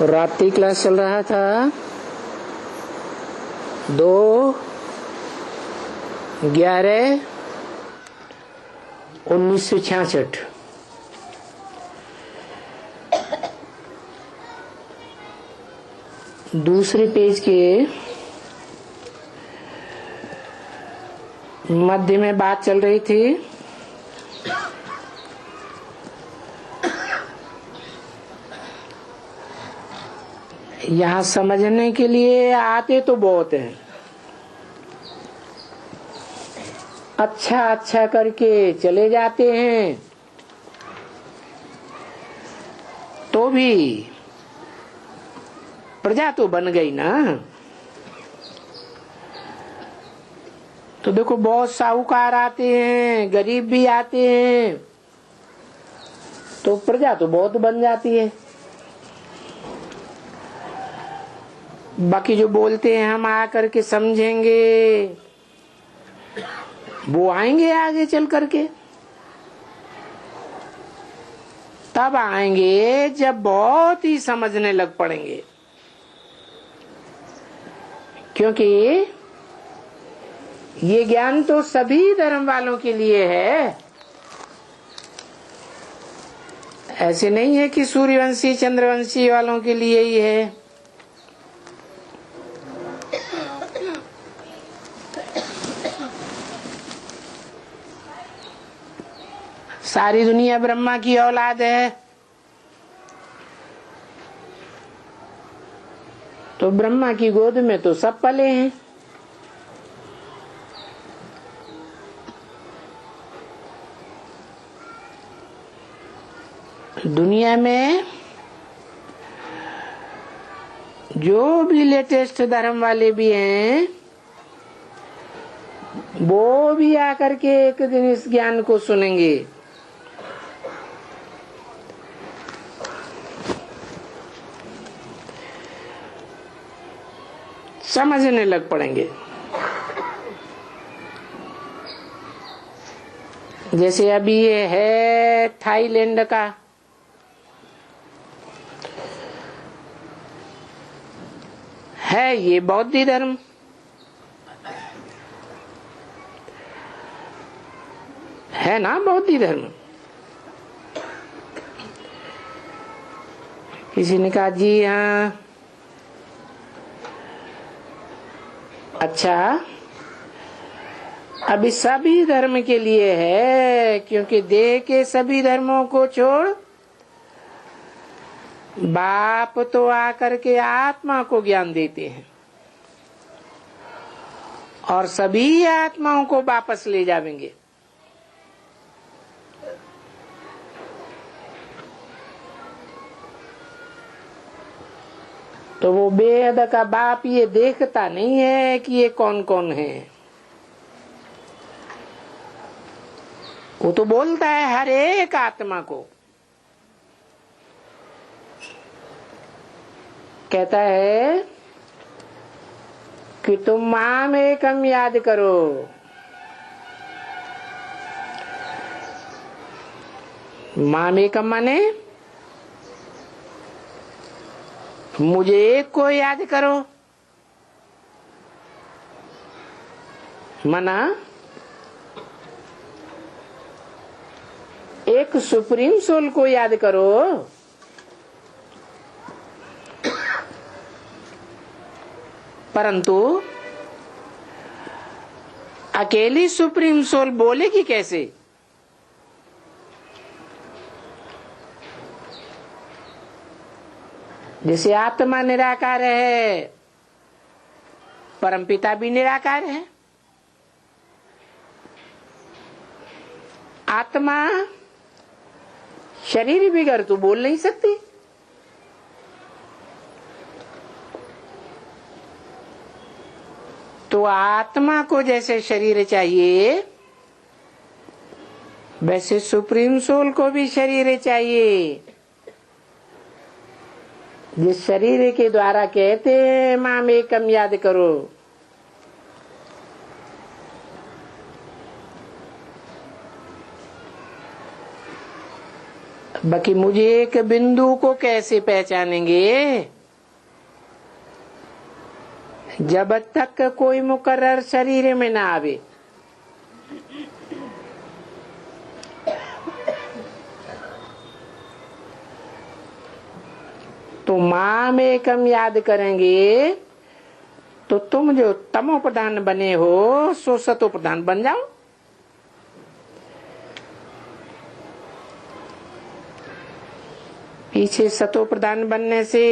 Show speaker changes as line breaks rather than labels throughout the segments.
रात्रि क्लास चल रहा था 2/11/1966। दूसरे पेज के मध्य में बात चल रही थी यहाँ समझने के लिए आते तो बहुत हैं, अच्छा अच्छा करके चले जाते हैं, तो भी प्रजा तो बन गई ना। तो देखो बहुत साहूकार आते हैं, गरीब भी आते हैं, तो प्रजा तो बहुत बन जाती है। बाकी जो बोलते हैं हम आकर के समझेंगे, वो आएंगे आगे चल करके, तब आएंगे जब बहुत ही समझने लग पड़ेंगे। क्योंकि ये ज्ञान तो सभी धर्म वालों के लिए है। ऐसे नहीं है कि सूर्यवंशी चंद्रवंशी वालों के लिए ही है। सारी दुनिया ब्रह्मा की औलाद है, तो ब्रह्मा की गोद में तो सब पले हैं। दुनिया में जो भी लेटेस्ट धर्म वाले भी हैं, वो भी आकर के एक दिन इस ज्ञान को सुनेंगे। समझने लग पड़ेंगे। जैसे अभी ये है थाईलैंड का, है ये बौद्ध धर्म, है ना बौद्ध धर्म। किसी ने कहा जी हाँ, अच्छा अभी सभी धर्म के लिए है, क्योंकि देह के सभी धर्मों को छोड़ बाप तो आकर के आत्मा को ज्ञान देते हैं और सभी आत्माओं को वापस ले जाएंगे। तो वो बेहद का बाप ये देखता नहीं है कि ये कौन कौन है, वो तो बोलता है हर एक आत्मा को। कहता है कि तुम माम एकम याद करो। माम एकम माने मुझे एक को याद करो, मना एक सुप्रीम सोल को याद करो। परंतु अकेली सुप्रीम सोल बोलेगी कैसे? जैसे आत्मा निराकार है, परमपिता भी निराकार है। आत्मा शरीर बिगर तो बोल नहीं सकती। तो आत्मा को जैसे शरीर चाहिए, वैसे सुप्रीम सोल को भी शरीर चाहिए। जिस शरीर के द्वारा कहते हैं माम एकम याद करो, बाकी मुझे एक बिंदु को कैसे पहचानेंगे जब तक कोई मुकर्रर शरीर में ना आवे। तो माम एकम याद करेंगे तो तुम जो तमो प्रधान बने हो सो सतो प्रधान बन जाओ। पीछे सतो प्रधान बनने से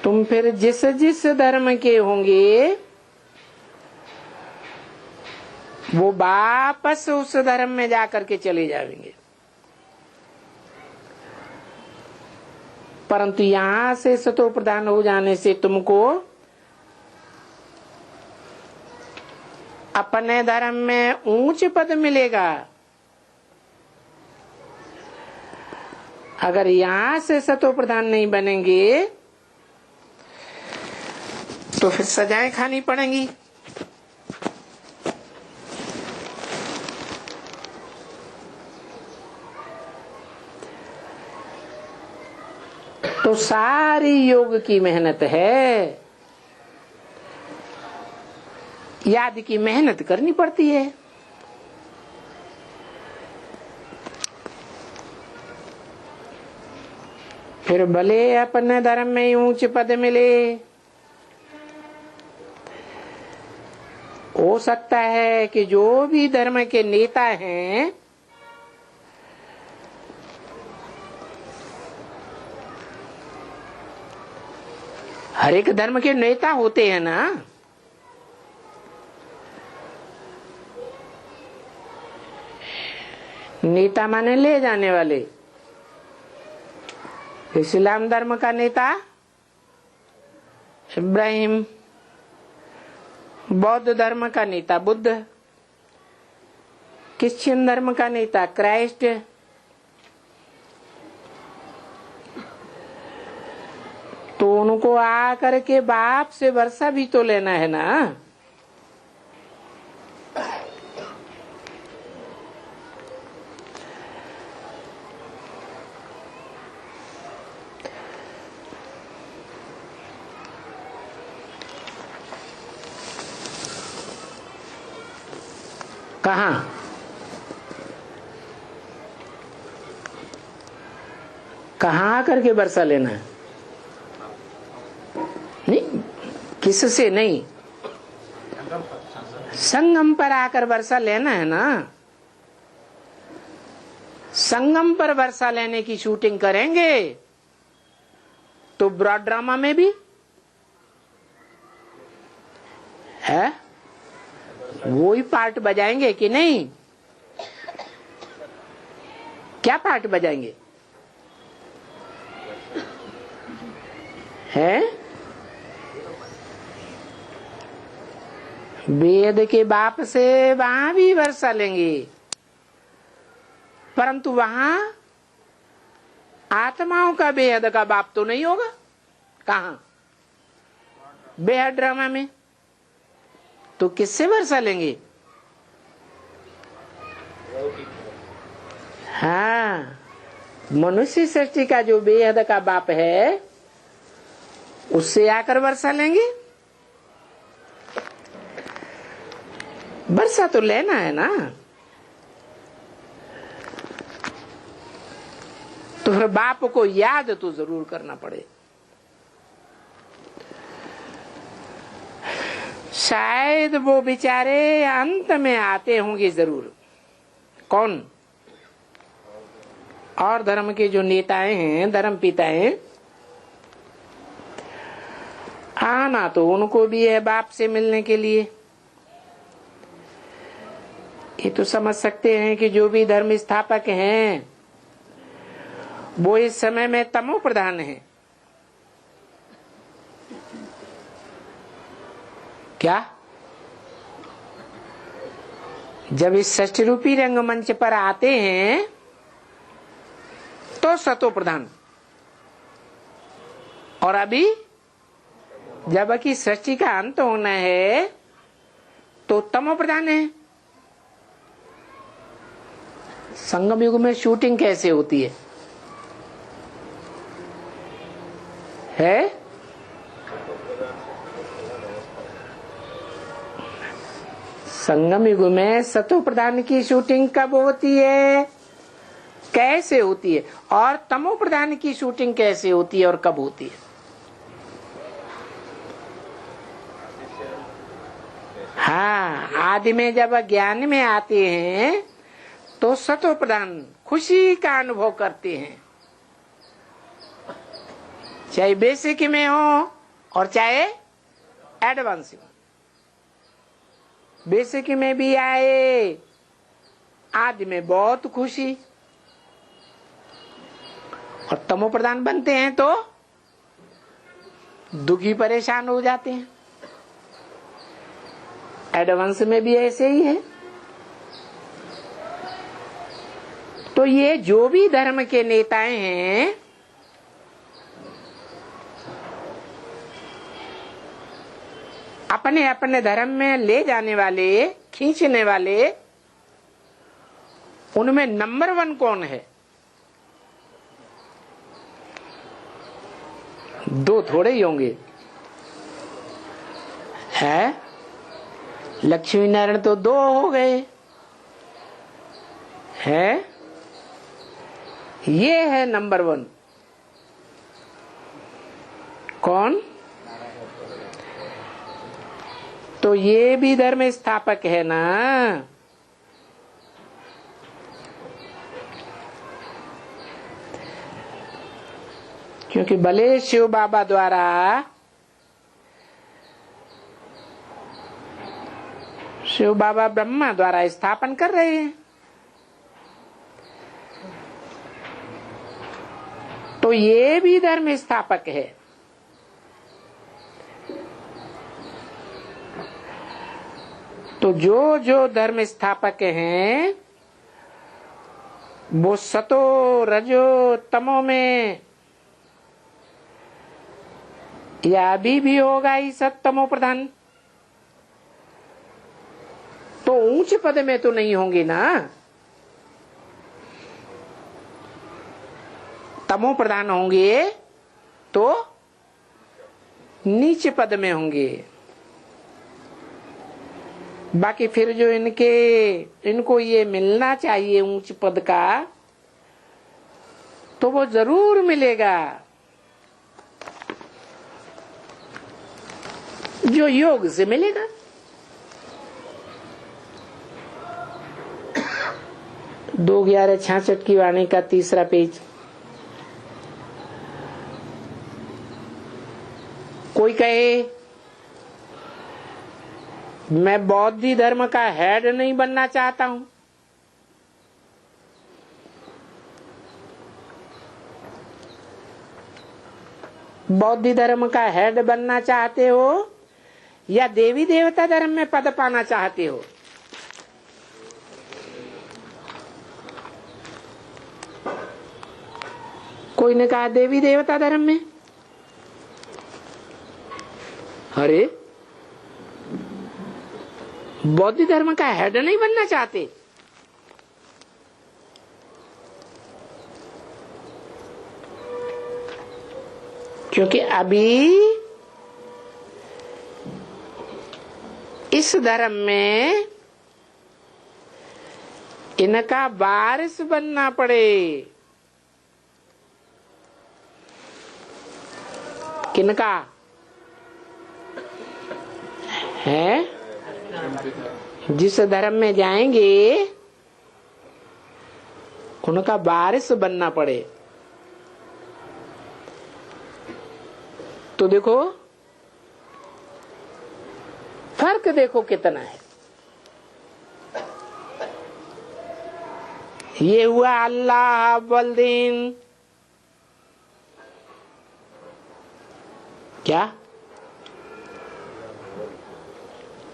तुम फिर जिस जिस धर्म के होंगे वो वापस उस धर्म में जाकर के चले जाएंगे। परंतु यहां से सतो प्रधान हो जाने से तुमको अपने धर्म में ऊंच पद मिलेगा। अगर यहां से सतो प्रधान नहीं बनेंगे तो फिर सजाएं खानी पड़ेंगी। तो सारी योग की मेहनत है, याद की मेहनत करनी पड़ती है। फिर भले अपने धर्म में ऊंच पद मिले, हो सकता है कि जो भी धर्म के नेता हैं हर एक धर्म के नेता होते हैं ना, नेता माने ले जाने वाले। इस्लाम धर्म का नेता इब्राहिम, बौद्ध धर्म का नेता बुद्ध, क्रिश्चियन धर्म का नेता क्राइस्ट, तो उनको आकर के बाप से वर्षा भी तो लेना है ना। कहाँ कहाँ आकर के वर्षा लेना है? नहीं, किससे नहीं, संगम पर आकर वर्षा लेना है ना। संगम पर वर्षा लेने की शूटिंग करेंगे तो ब्रॉड ड्रामा में भी है, वो ही पार्ट बजाएंगे कि नहीं? क्या पार्ट बजाएंगे है? वेद के बाप से वहां भी वर्षा लेंगे, परंतु वहां आत्माओं का बेहद का बाप तो नहीं होगा। कहाँ? बेहद ड्रामा में। तो किससे वर्षा लेंगे? हाँ, मनुष्य सृष्टि का जो बेहद का बाप है उससे आकर वर्षा लेंगे। वर्षा तो लेना है ना। तो फिर बाप को याद तो जरूर करना पड़े। शायद वो बेचारे अंत में आते होंगे जरूर। कौन? और धर्म के जो नेताएं हैं, धर्म पिताएं, आना तो उनको भी है बाप से मिलने के लिए। ये तो समझ सकते हैं कि जो भी धर्म स्थापक हैं वो इस समय में तमो प्रधान है। क्या? जब इस षष्ठ रूपी रंगमंच पर आते हैं तो सतो प्रधान, और अभी जबकि सृष्टि का अंत होना है तो तमो प्रधान है। संगम युग में शूटिंग कैसे होती है? संगम युग में सतो प्रधान की शूटिंग कब होती है, कैसे होती है, और तमो प्रधान की शूटिंग कैसे होती है और कब होती है? हाँ, आदि में जब ज्ञान में आते हैं तो सतो प्रधान खुशी का अनुभव करते हैं, चाहे बेसिक में हो और चाहे एडवांस में। बेसिक में भी आए, आदि में बहुत खुशी, और तमो प्रधान बनते हैं तो दुखी परेशान हो जाते हैं। एडवांस में भी ऐसे ही है। तो ये जो भी धर्म के नेताएं हैं, अपने अपने धर्म में ले जाने वाले, खींचने वाले, उनमें नंबर 1 कौन है? 2 थोड़े ही होंगे, है? लक्ष्मी नारायण तो 2 हो गए, है? ये है नंबर 1। कौन? तो ये भी धर्म स्थापक है ना। क्योंकि भले शिव बाबा द्वारा शिव बाबा ब्रह्मा द्वारा स्थापन कर रहे हैं, तो ये भी धर्म स्थापक है। तो जो जो धर्म स्थापक हैं वो सतो रजो तमो में, या अभी भी होगा ही सतमो प्रधान, तो ऊंच पद में तो नहीं होंगे ना। तमो प्रधान होंगे तो नीचे पद में होंगे। बाकी फिर जो इनको ये मिलना चाहिए ऊंच पद का, तो वो जरूर मिलेगा, जो योग से मिलेगा। दो 1166 की वाणी का 3रा पेज। कोई कहे मैं बौद्धी धर्म का हेड नहीं बनना चाहता हूं, बौद्धी धर्म का हेड बनना चाहते हो या देवी देवता धर्म में पद पाना चाहते हो? कोई ने कहा देवी देवता धर्म में। अरे बौद्ध धर्म का हेड नहीं बनना चाहते? क्योंकि अभी इस धर्म में इनका वारिस बनना पड़े। किनका है? जिस धर्म में जाएंगे उनका वारिस बनना पड़े। तो देखो फर्क देखो कितना है। ये हुआ अल्लाह अव्वल दिन, क्या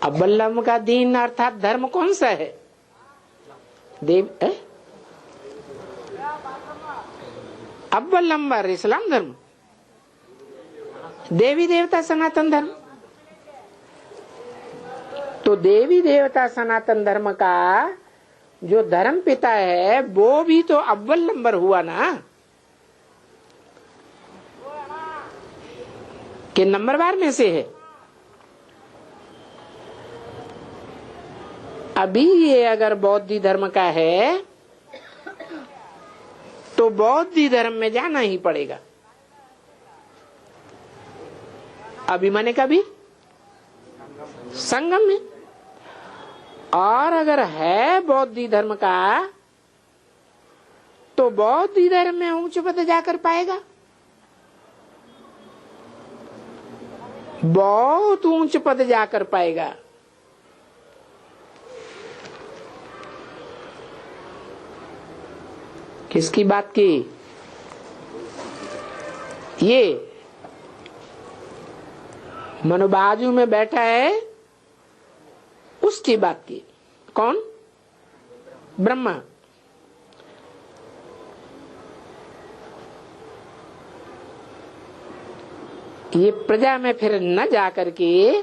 अव्वलम का दीन अर्थात धर्म कौन सा है? देव अव्वल नंबर इस्लाम धर्म, देवी देवता सनातन धर्म। तो देवी देवता सनातन धर्म का जो धर्म पिता है वो भी तो अव्वल नंबर हुआ ना, कि नंबरवार में से है। अभी ये अगर बौद्ध धर्म का है तो बौद्ध धर्म में जाना ही पड़ेगा। अभी माने कभी संगम में, और अगर है बौद्ध धर्म का तो बौद्ध धर्म में उच्च पद जाकर पाएगा, बहुत ऊंच पद जाकर पाएगा। किसकी बात की? ये मनो बाजू में बैठा है उसकी बात की। कौन? ब्रह्मा। ये प्रजा में फिर न जाकर के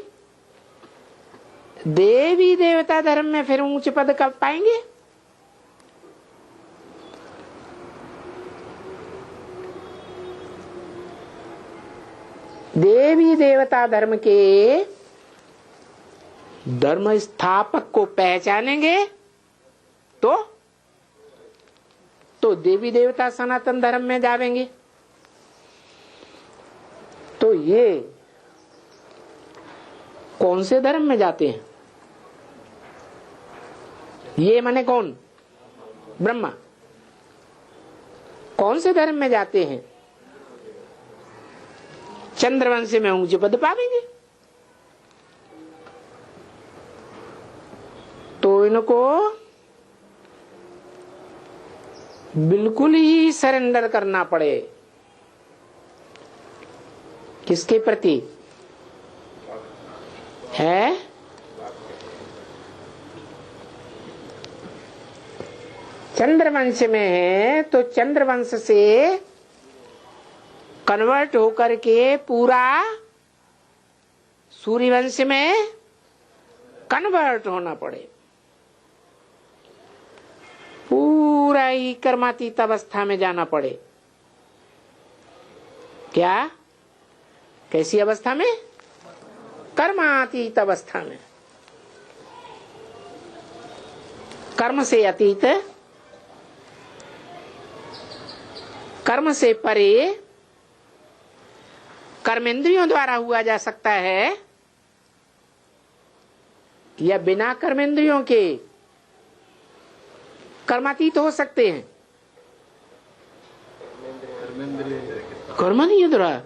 देवी देवता धर्म में फिर ऊंच पद कब पाएंगे? देवी देवता धर्म के धर्म स्थापक को पहचानेंगे तो देवी देवता सनातन धर्म में जावेंगे। तो ये कौन से धर्म में जाते हैं? ये माने कौन? ब्रह्मा। कौन से धर्म में जाते हैं? चंद्रवंश में ऊंचे पद पावेंगे। तो इनको बिल्कुल ही सरेंडर करना पड़े। किसके प्रति है? चंद्रवंश में है तो चंद्रवंश से कन्वर्ट होकर के पूरा सूर्यवंश में कन्वर्ट होना पड़े, पूरा ही कर्मातीत अवस्था में जाना पड़े। क्या? कैसी अवस्था में? कर्मातीत अवस्था में। कर्म से अतीत, कर्म से परे, कर्मेंद्रियों द्वारा हुआ जा सकता है या बिना कर्मेंद्रियों के कर्मातीत हो सकते हैं। कर्म नहीं है द्वारा,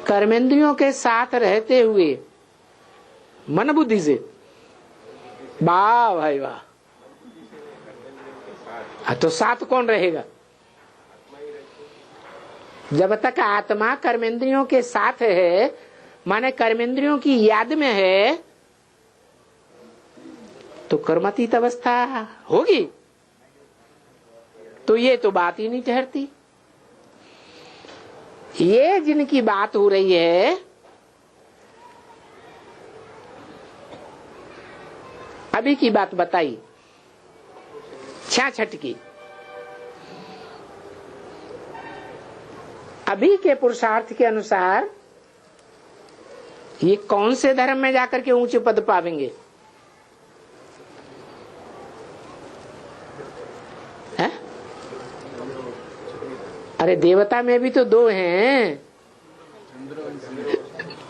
कर्मेंद्रियों के साथ रहते हुए मन बुद्धि से। वाह भाई वाह। तो साथ कौन रहेगा? जब तक आत्मा कर्मेंद्रियों के साथ है, माने कर्मेंद्रियों की याद में है, तो कर्मातीत अवस्था होगी। तो ये तो बात ही नहीं ठहरती। ये जिनकी बात हो रही है, अभी की बात बताई 66 की, अभी के पुरुषार्थ के अनुसार ये कौन से धर्म में जाकर के ऊंचे पद पावेंगे? है? अरे देवता में भी तो दो हैं।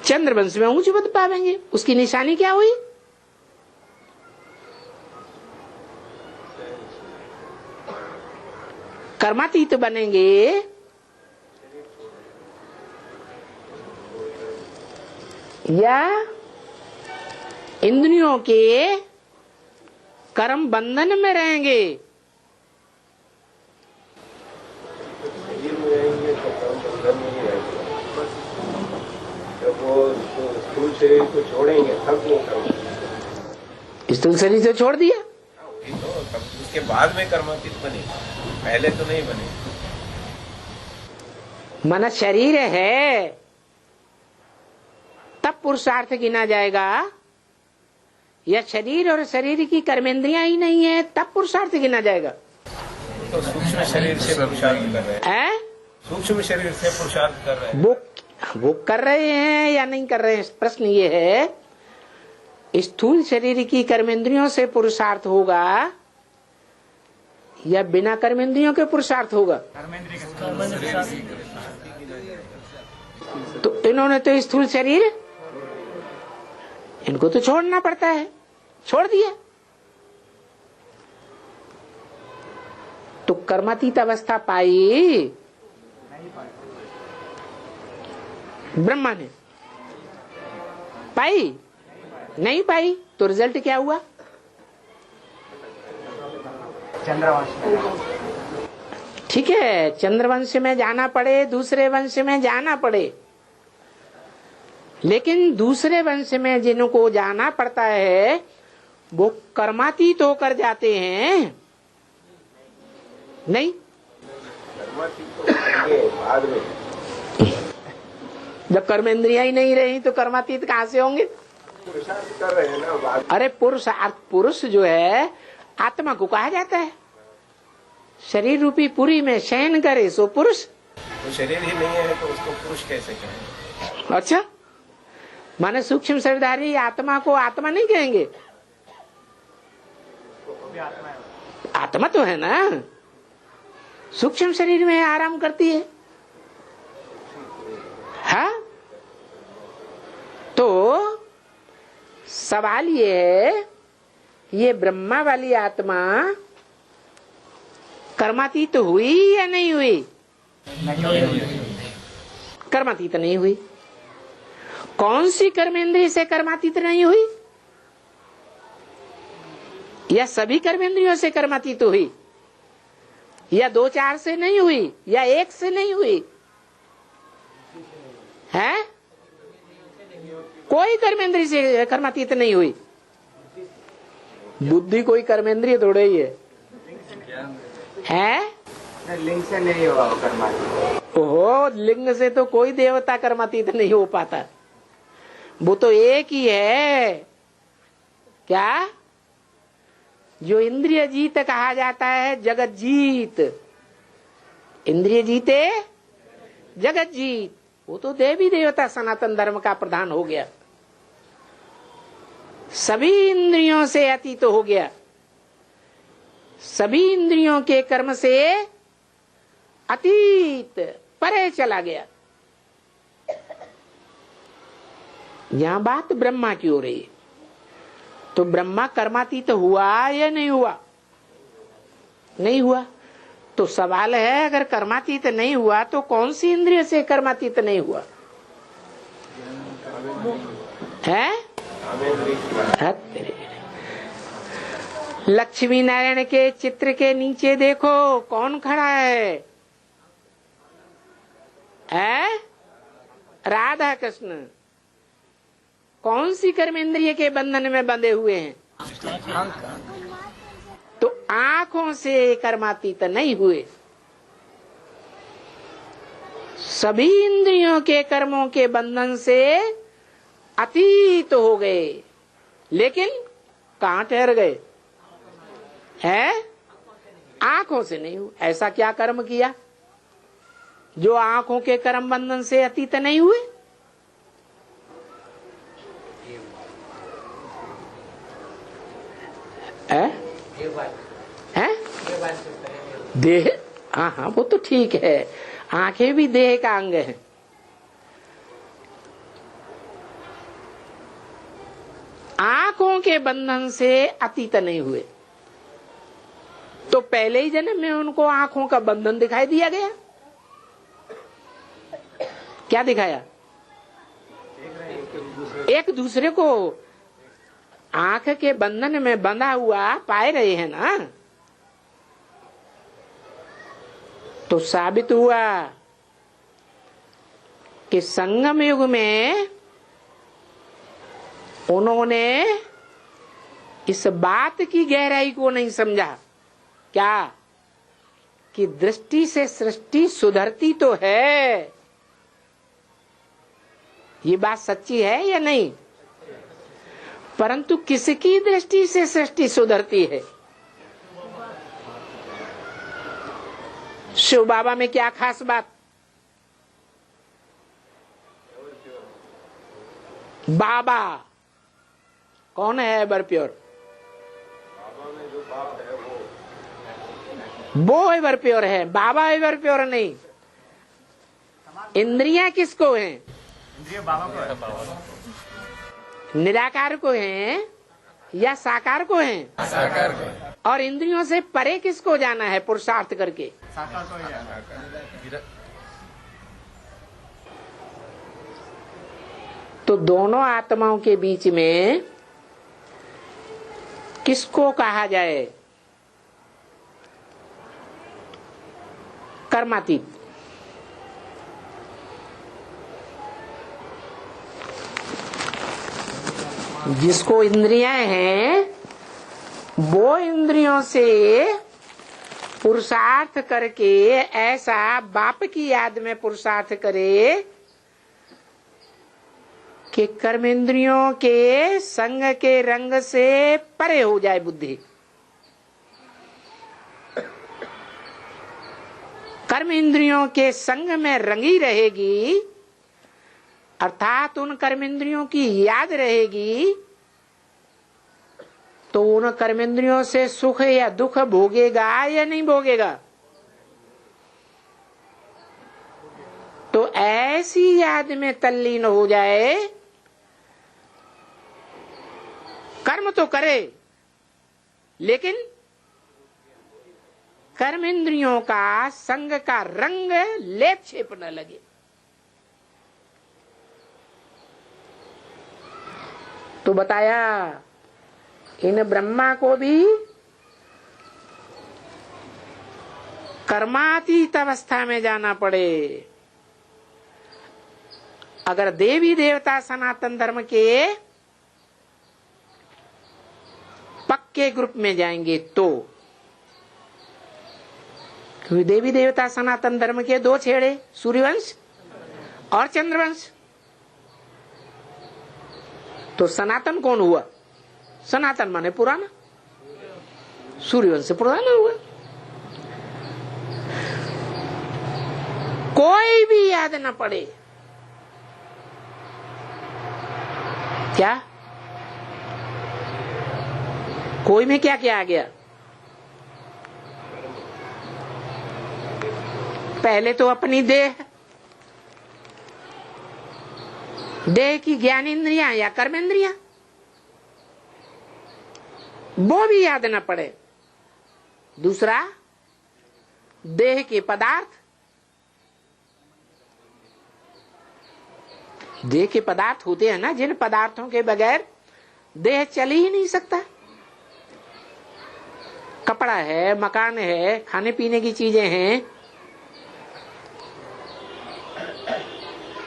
चंद्रवंश में ऊंचे पद पावेंगे। उसकी निशानी क्या हुई? कर्मातीत बनेंगे या इंद्रियों के कर्म बंधन में रहेंगे?
स्थूल शरीर को छोड़ेंगे तब वो कर्म।
स्थूल शरीर से छोड़ दिया
तो उसके बाद में कर्मातीत बने, पहले तो नहीं बने।
मन शरीर है तब पुरुषार्थ गिना जाएगा या शरीर और शरीर की कर्मेंद्रियां ही नहीं है तब पुरुषार्थ गिना जाएगा?
तो सूक्ष्म शरीर से पुरुषार्थ कर रहे हैं, सूक्ष्म शरीर से पुरुषार्थ कर रहे हैं।
वो कर रहे हैं या नहीं कर रहे हैं? प्रश्न ये है, स्थूल शरीर की कर्मेंद्रियों से पुरुषार्थ होगा या बिना कर्मेंद्रियों के पुरुषार्थ होगा? तो इन्होंने तो स्थूल शरीर, इनको तो छोड़ना पड़ता है, छोड़ दिया। तो कर्मातीत अवस्था पाई ब्रह्मा ने, पाई नहीं पाई, तो रिजल्ट क्या हुआ? ठीक है, चंद्रवंश में जाना पड़े, दूसरे वंश में जाना पड़े, लेकिन दूसरे वंश में जिनको जाना पड़ता है वो कर्मातीत होकर जाते हैं नहीं?
बाद में
जब कर्मेंद्रियां ही नहीं रही तो कर्मातीत कहाँ से होंगे?
पुरुषार्थ कर रहे हैं ना बाद।
अरे पुरुष जो है आत्मा को कहा जाता है, शरीर रूपी पुरी में शयन करे सो पुरुष।
तो शरीर ही नहीं है तो उसको पुरुष कैसे कहें?
अच्छा, माने सूक्ष्म शरीरधारी आत्मा को आत्मा नहीं कहेंगे? आत्मा तो है ना, सूक्ष्म शरीर में आराम करती है। हाँ, तो सवाल ये है, ये ब्रह्मा वाली आत्मा कर्मातीत हुई या नहीं हुई? कर्मातीत नहीं हुई। कौन सी कर्मेंद्रिय से कर्मातीत नहीं हुई? या सभी कर्मेंद्रियों से कर्मातीत हुई? या 2-4 से नहीं हुई? या 1 से नहीं हुई? है? कोई कर्मेंद्रिय से कर्मातीत नहीं हुई। बुद्धि कोई कर्मेंद्रिय थोड़े ही है?
लिंग से नहीं हुआ कर्मातीत।
ओहो, लिंग से तो कोई देवता कर्मातीत नहीं हो पाता। वो तो एक ही है, क्या? जो इंद्रिय जीत कहा जाता है, जगत जीत। इंद्रिय जीते जगत जीत, वो तो देवी देवता सनातन धर्म का प्रधान हो गया, सभी इंद्रियों से अतीत हो गया, सभी इंद्रियों के कर्म से अतीत परे चला गया। यहां बात ब्रह्मा की हो रही है। तो ब्रह्मा कर्मातीत हुआ या नहीं हुआ? नहीं हुआ। तो सवाल है, अगर कर्मातीत नहीं हुआ तो कौन सी इंद्रिय से कर्मातीत नहीं हुआ है? लक्ष्मी नारायण के चित्र के नीचे देखो कौन खड़ा है? राधा कृष्ण। कौन सी कर्मेंद्रिय के बंधन में बंधे हुए हैं? तो आंखों से कर्मातीत नहीं हुए, सभी इंद्रियों के कर्मों के बंधन से अतीत हो गए, लेकिन कहां ठहर गए? है? आंखों से नहीं हुए। ऐसा क्या कर्म किया जो आंखों के कर्म बंधन से अतीत नहीं हुए? है? देह, हाँ हाँ, वो तो ठीक है, आंखें भी देह का अंग है। आंखों के बंधन से अतीत नहीं हुए, तो पहले ही जन्म में उनको आंखों का बंधन दिखाई दिया गया। क्या दिखाया? एक दूसरे को आंख के बंधन में बंधा हुआ पाए रहे हैं ना। तो साबित हुआ कि संगम युग में उन्होंने इस बात की गहराई को नहीं समझा, क्या? कि दृष्टि से सृष्टि सुधरती तो है। ये बात सच्ची है या नहीं? परंतु किसकी दृष्टि से सृष्टि सुधरती है? शिव बाबा में क्या खास बात? बाबा कौन है एवर प्योर? वो एवर प्योर है, बाबा एवर प्योर नहीं। इंद्रियां किसको हैं?
इंद्रिय बाबा को है।
निराकार को हैं या साकार को हैं?
साकार को।
और इंद्रियों से परे किसको जाना है पुरुषार्थ करके?
साकार को ही है।
तो दोनों आत्माओं के बीच में किसको कहा जाए? कर्मातीत। जिसको इंद्रियां हैं वो इंद्रियों से पुरुषार्थ करके ऐसा बाप की याद में पुरुषार्थ करे कि कर्मेंद्रियों के संग के रंग से परे हो जाए बुद्धि। कर्मेंद्रियों के संग में रंगी रहेगी, अर्थात उन कर्मेंद्रियों की याद रहेगी, तो उन कर्मेंद्रियों से सुख या दुख भोगेगा या नहीं भोगेगा? तो ऐसी याद में तल्लीन हो जाए, कर्म तो करे लेकिन कर्मेंद्रियों का संग का रंग लेप छेप न लगे। तो बताया इन ब्रह्मा को भी कर्मातीत अवस्था में जाना पड़े। अगर देवी देवता सनातन धर्म के पक्के ग्रुप में जाएंगे तो, क्योंकि देवी देवता सनातन धर्म के दो छेड़े, सूर्यवंश और चंद्रवंश। तो सनातन कौन हुआ? सनातन माने पुराना, सूर्यवंश से पुराना हुआ। कोई भी याद न पड़े, क्या कोई में क्या क्या आ गया? पहले तो अपनी देह की ज्ञानेंद्रियां या कर्मेंद्रियां, वो भी याद न पड़े। दूसरा देह के पदार्थ, देह के पदार्थ होते हैं ना, जिन पदार्थों के बगैर देह चल ही नहीं सकता। कपड़ा है, मकान है, खाने पीने की चीजें हैं।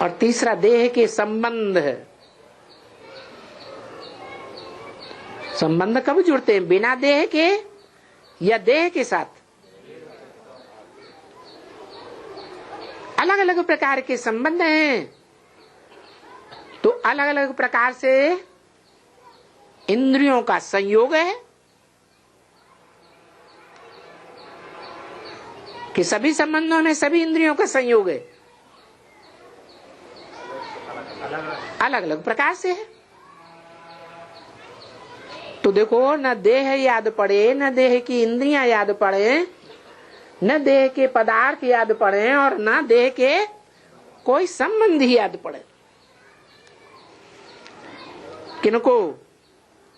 और तीसरा देह के संबंध। संबंध कब जुड़ते हैं? बिना देह के या देह के साथ? अलग अलग प्रकार के संबंध हैं। तो अलग अलग प्रकार से इंद्रियों का संयोग है कि सभी संबंधों में सभी इंद्रियों का संयोग है, अलग अलग प्रकार से है। तो देखो, न देह याद पड़े, न देह की इंद्रियां याद पड़े, न देह के पदार्थ याद पड़े, और न देह के कोई संबंध ही याद पड़े। किनको?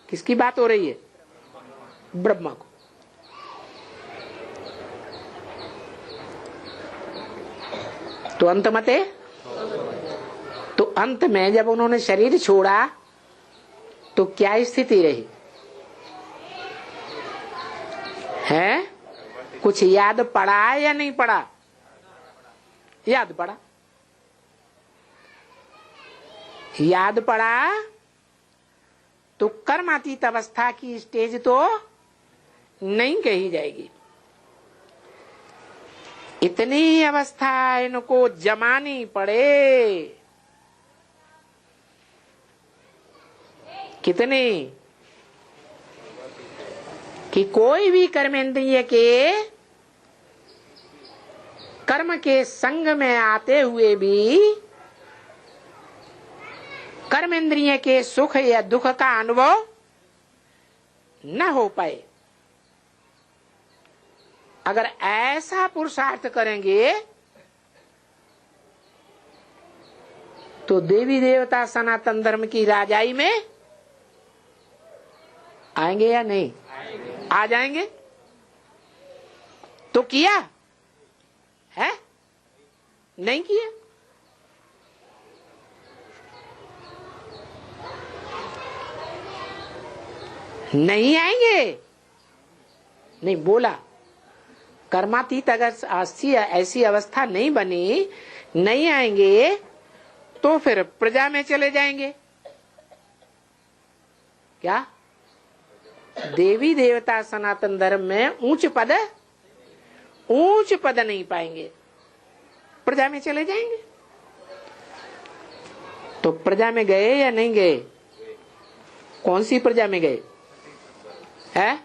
किसकी बात हो रही है? ब्रह्मा को। तो अंत मते, तो अंत में जब उन्होंने शरीर छोड़ा तो क्या स्थिति रही है? कुछ याद पड़ा या नहीं पड़ा? याद पड़ा। याद पड़ा तो कर्मातीत अवस्था की स्टेज तो नहीं कही जाएगी। इतनी अवस्था इनको जमानी पड़े कितने? कि कोई भी कर्मेंद्रिय के कर्म के संग में आते हुए भी कर्मेंद्रिय के सुख या दुख का अनुभव न हो पाए। अगर ऐसा पुरुषार्थ करेंगे तो देवी देवता सनातन धर्म की राजाई में आएंगे या नहीं? आ जाएंगे। तो किया है? नहीं किया। नहीं आएंगे। नहीं बोला। कर्मातीत अगर ऐसी अवस्था नहीं बनी, नहीं आएंगे तो फिर प्रजा में चले जाएंगे। क्या? देवी देवता सनातन धर्म में उच्च पद नहीं पाएंगे, प्रजा में चले जाएंगे। तो प्रजा में गए या नहीं गए? कौन सी प्रजा में गए? है?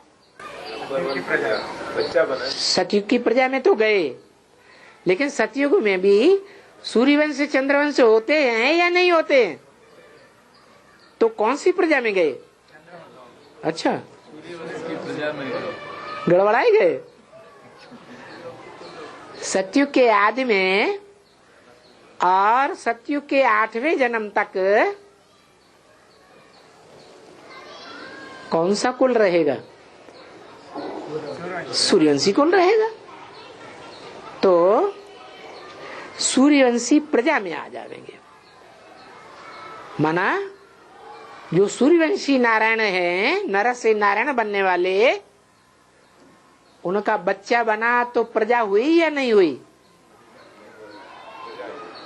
सतयुग की प्रजा में तो गए, लेकिन सतयुग में भी सूर्यवंश चंद्रवंश होते हैं या नहीं होते हैं? तो कौन सी प्रजा में गए? अच्छा, गड़बड़ाए गए। सतयुग के आदि में और सतयुग के 8वें जन्म तक कौन सा कुल रहेगा? सूर्यवंशी कुल रहेगा। तो सूर्यवंशी प्रजा में आ जाएंगे। माना जो सूर्यवंशी नारायण हैं, नर से नारायण बनने वाले, उनका बच्चा बना तो प्रजा हुई या नहीं हुई?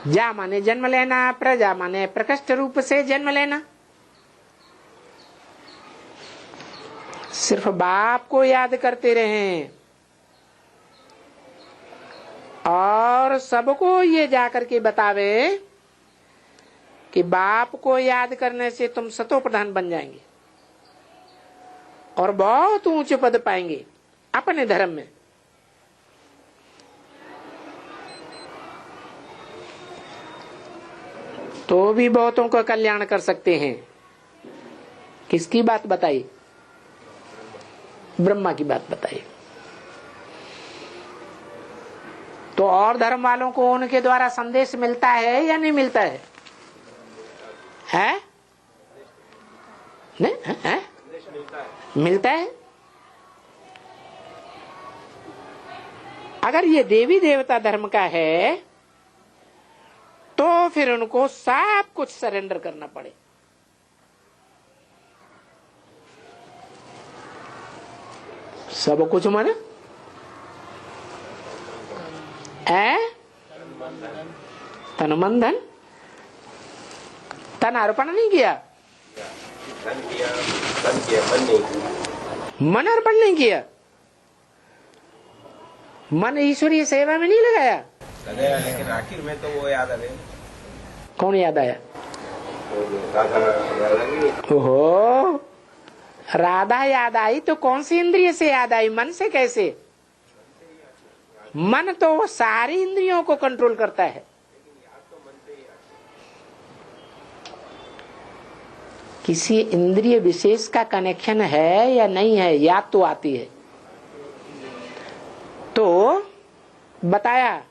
जा माने जन्म लेना, प्रजा माने प्रकृष्ट रूप से जन्म लेना। सिर्फ बाप को याद करते रहें और सबको ये जाकर के बतावे कि बाप को याद करने से तुम सतो प्रधान बन जाएंगे और बहुत ऊंच पद पाएंगे अपने धर्म में। तो भी बहुतों का कल्याण कर सकते हैं। किसकी बात बताई? ब्रह्मा की बात बताई। तो और धर्म वालों को उनके द्वारा संदेश मिलता है या नहीं मिलता है? है? नहीं है? मिलता है। अगर ये देवी देवता धर्म का है तो फिर उनको सब कुछ सरेंडर करना पड़े। सब कुछ माने तन मन धन। तन अर्पण नहीं किया, मन अर्पण नहीं किया, मन ईश्वरीय सेवा में नहीं लगाया।
लेकिन आखिर में तो वो याद आ गए।
कौन याद आया? ओहो, राधा याद आई तो कौन सी इंद्रिय से याद आई? मन से कैसे? मन तो सारी इंद्रियों को कंट्रोल करता है। किसी इंद्रिय विशेष का कनेक्शन है या नहीं है, याद तो आती है। तो बताया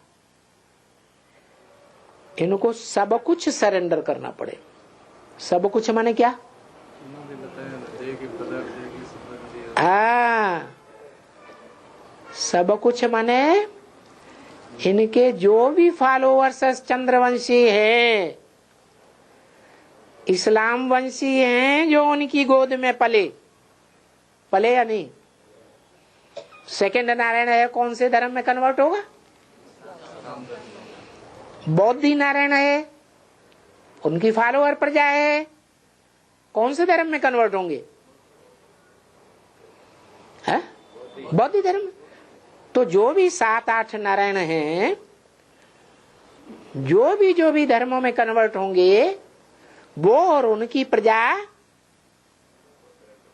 इनको सब कुछ सरेंडर करना पड़े। सब कुछ माने क्या? सब कुछ माने इनके जो भी फॉलोअर्स चंद्रवंशी हैं, इस्लाम वंशी हैं, जो उनकी गोद में पले या नहीं? सेकंड नारायण है, कौन से धर्म में कन्वर्ट होगा? बौद्धि नारायण है, उनकी फॉलोअर प्रजा है, कौन से धर्म में कन्वर्ट होंगे? बौद्ध धर्म। तो जो भी 7-8 नारायण हैं, जो भी धर्मों में कन्वर्ट होंगे, वो और उनकी प्रजा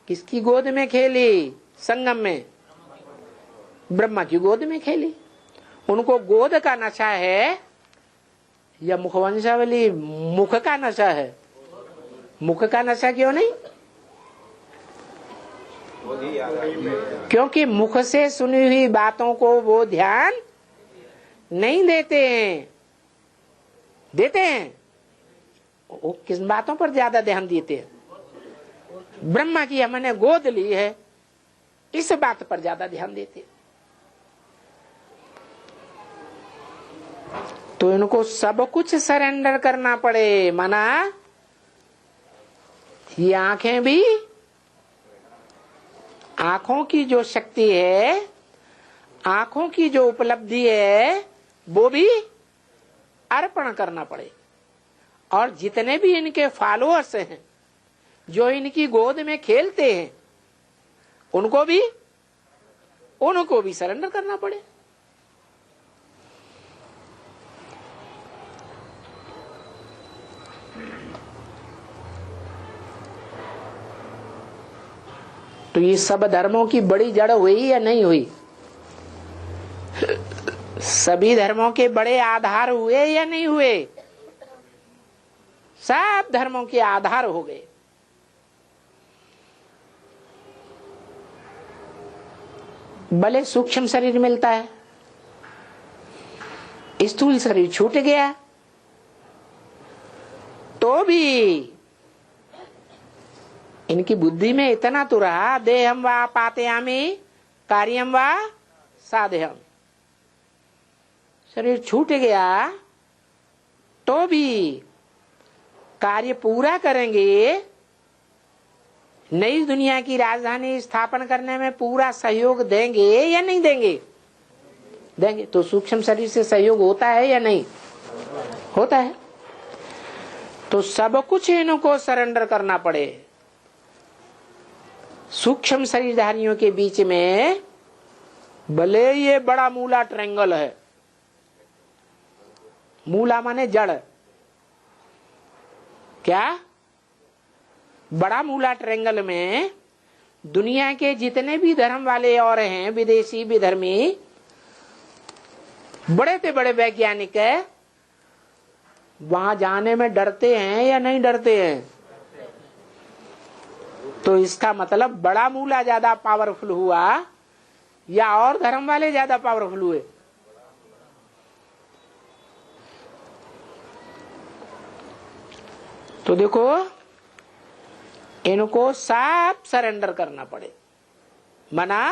किसकी गोद में खेली? संगम में ब्रह्मा की गोद में खेली। उनको गोद का नशा है या मुखवंशावली मुख का नशा है? मुख का नशा क्यों नहीं? क्योंकि मुख से सुनी हुई बातों को वो ध्यान नहीं देते हैं। देते हैं वो किस बातों पर ज्यादा ध्यान देते हैं? ब्रह्मा की हमने गोद ली है, इस बात पर ज्यादा ध्यान देते। तो इनको सब कुछ सरेंडर करना पड़े। माना ये आंखें भी, आंखों की जो शक्ति है, आंखों की जो उपलब्धि है, वो भी अर्पण करना पड़े। और जितने भी इनके फॉलोअर्स हैं, जो इनकी गोद में खेलते हैं, उनको भी सरेंडर करना पड़े। तो ये सब धर्मों की बड़ी जड़ हुई या नहीं हुई? सभी धर्मों के बड़े आधार हुए या नहीं हुए? सब धर्मों के आधार हो गए। भले सूक्ष्म शरीर मिलता है, स्थूल शरीर छूट गया, तो भी इनकी बुद्धि में इतना तो रहा, देहम वा पातयामि कार्यम वा साधयम। शरीर छूट गया तो भी कार्य पूरा करेंगे, नई दुनिया की राजधानी स्थापन करने में पूरा सहयोग देंगे या नहीं देंगे? देंगे। तो सूक्ष्म शरीर से सहयोग होता है या नहीं होता है? तो सब कुछ इनको सरेंडर करना पड़े। सूक्ष्म शरीरधारियों के बीच में भले ये बड़ा मूला ट्रायंगल है, मूला माने जड़, क्या? बड़ा मूला ट्रायंगल में दुनिया के जितने भी धर्म वाले और हैं, विदेशी विधर्मी, बड़े से बड़े वैज्ञानिक है, वहां जाने में डरते हैं या नहीं डरते हैं? तो इसका मतलब बड़ा मूला ज्यादा पावरफुल हुआ या और धर्म वाले ज्यादा पावरफुल हुए? तो देखो, इनको सब सरेंडर करना पड़े। मना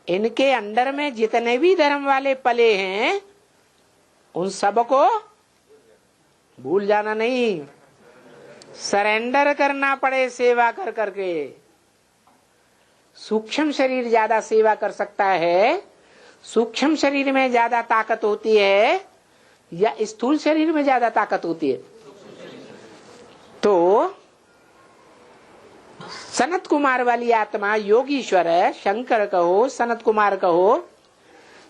इनके अंडर में जितने भी धर्म वाले पले हैं, उन सबको भूल जाना नहीं, सरेंडर करना पड़े सेवा कर करके। सूक्ष्म शरीर ज्यादा सेवा कर सकता है, सूक्ष्म शरीर में ज्यादा ताकत होती है या स्थूल शरीर में ज्यादा ताकत होती है? तो सनत कुमार वाली आत्मा योगीश्वर है, शंकर कहो, सनत कुमार कहो,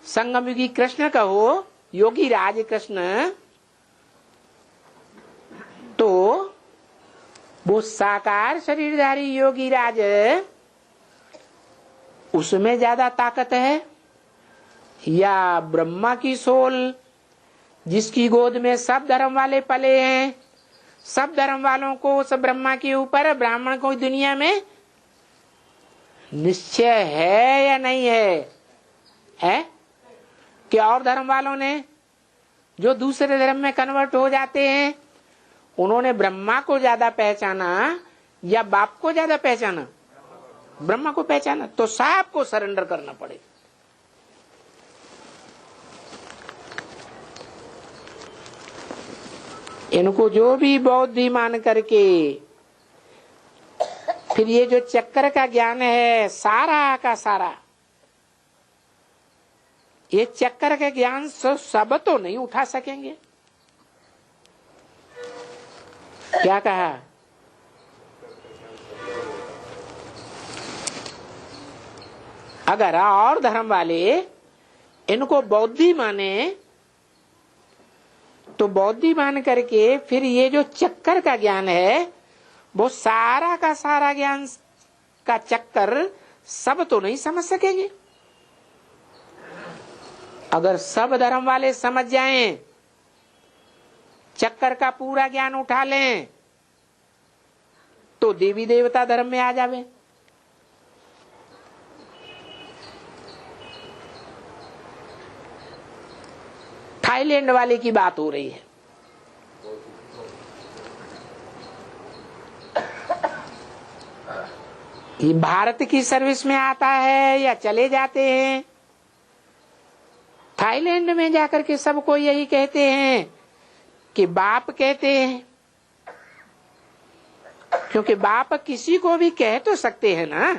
संगम युगी कृष्ण कहो, योगी राज कृष्ण, तो वो साकार शरीरधारी योगी राज, उसमें ज्यादा ताकत है या ब्रह्मा की सोल, जिसकी गोद में सब धर्म वाले पले हैं, सब धर्म वालों को सब ब्रह्मा के ऊपर, ब्राह्मण को दुनिया में निश्चय है या नहीं है? कि और धर्म वालों ने जो दूसरे धर्म में कन्वर्ट हो जाते हैं, उन्होंने ब्रह्मा को ज्यादा पहचाना या बाप को ज्यादा पहचाना? ब्रह्मा को पहचाना। तो सब को सरेंडर करना पड़े। इनको जो भी बौद्धि मान करके फिर ये जो चक्कर का ज्ञान है सारा का सारा, ये चक्कर के ज्ञान सब तो नहीं उठा सकेंगे। क्या कहा? अगर और धर्म वाले इनको बौद्धि माने, तो बौद्धि मान करके फिर ये जो चक्कर का ज्ञान है, वो सारा का सारा ज्ञान का चक्कर सब तो नहीं समझ सकेंगे। अगर सब धर्म वाले समझ जाएं, चक्कर का पूरा ज्ञान उठा लें, तो देवी देवता धर्म में आ जावे। थाईलैंड वाले की बात हो रही है। ये भारत की सर्विस में आता है या चले जाते हैं। थाईलैंड में जाकर के सबको यही कहते हैं कि बाप कहते हैं, क्योंकि बाप किसी को भी कह तो सकते हैं ना,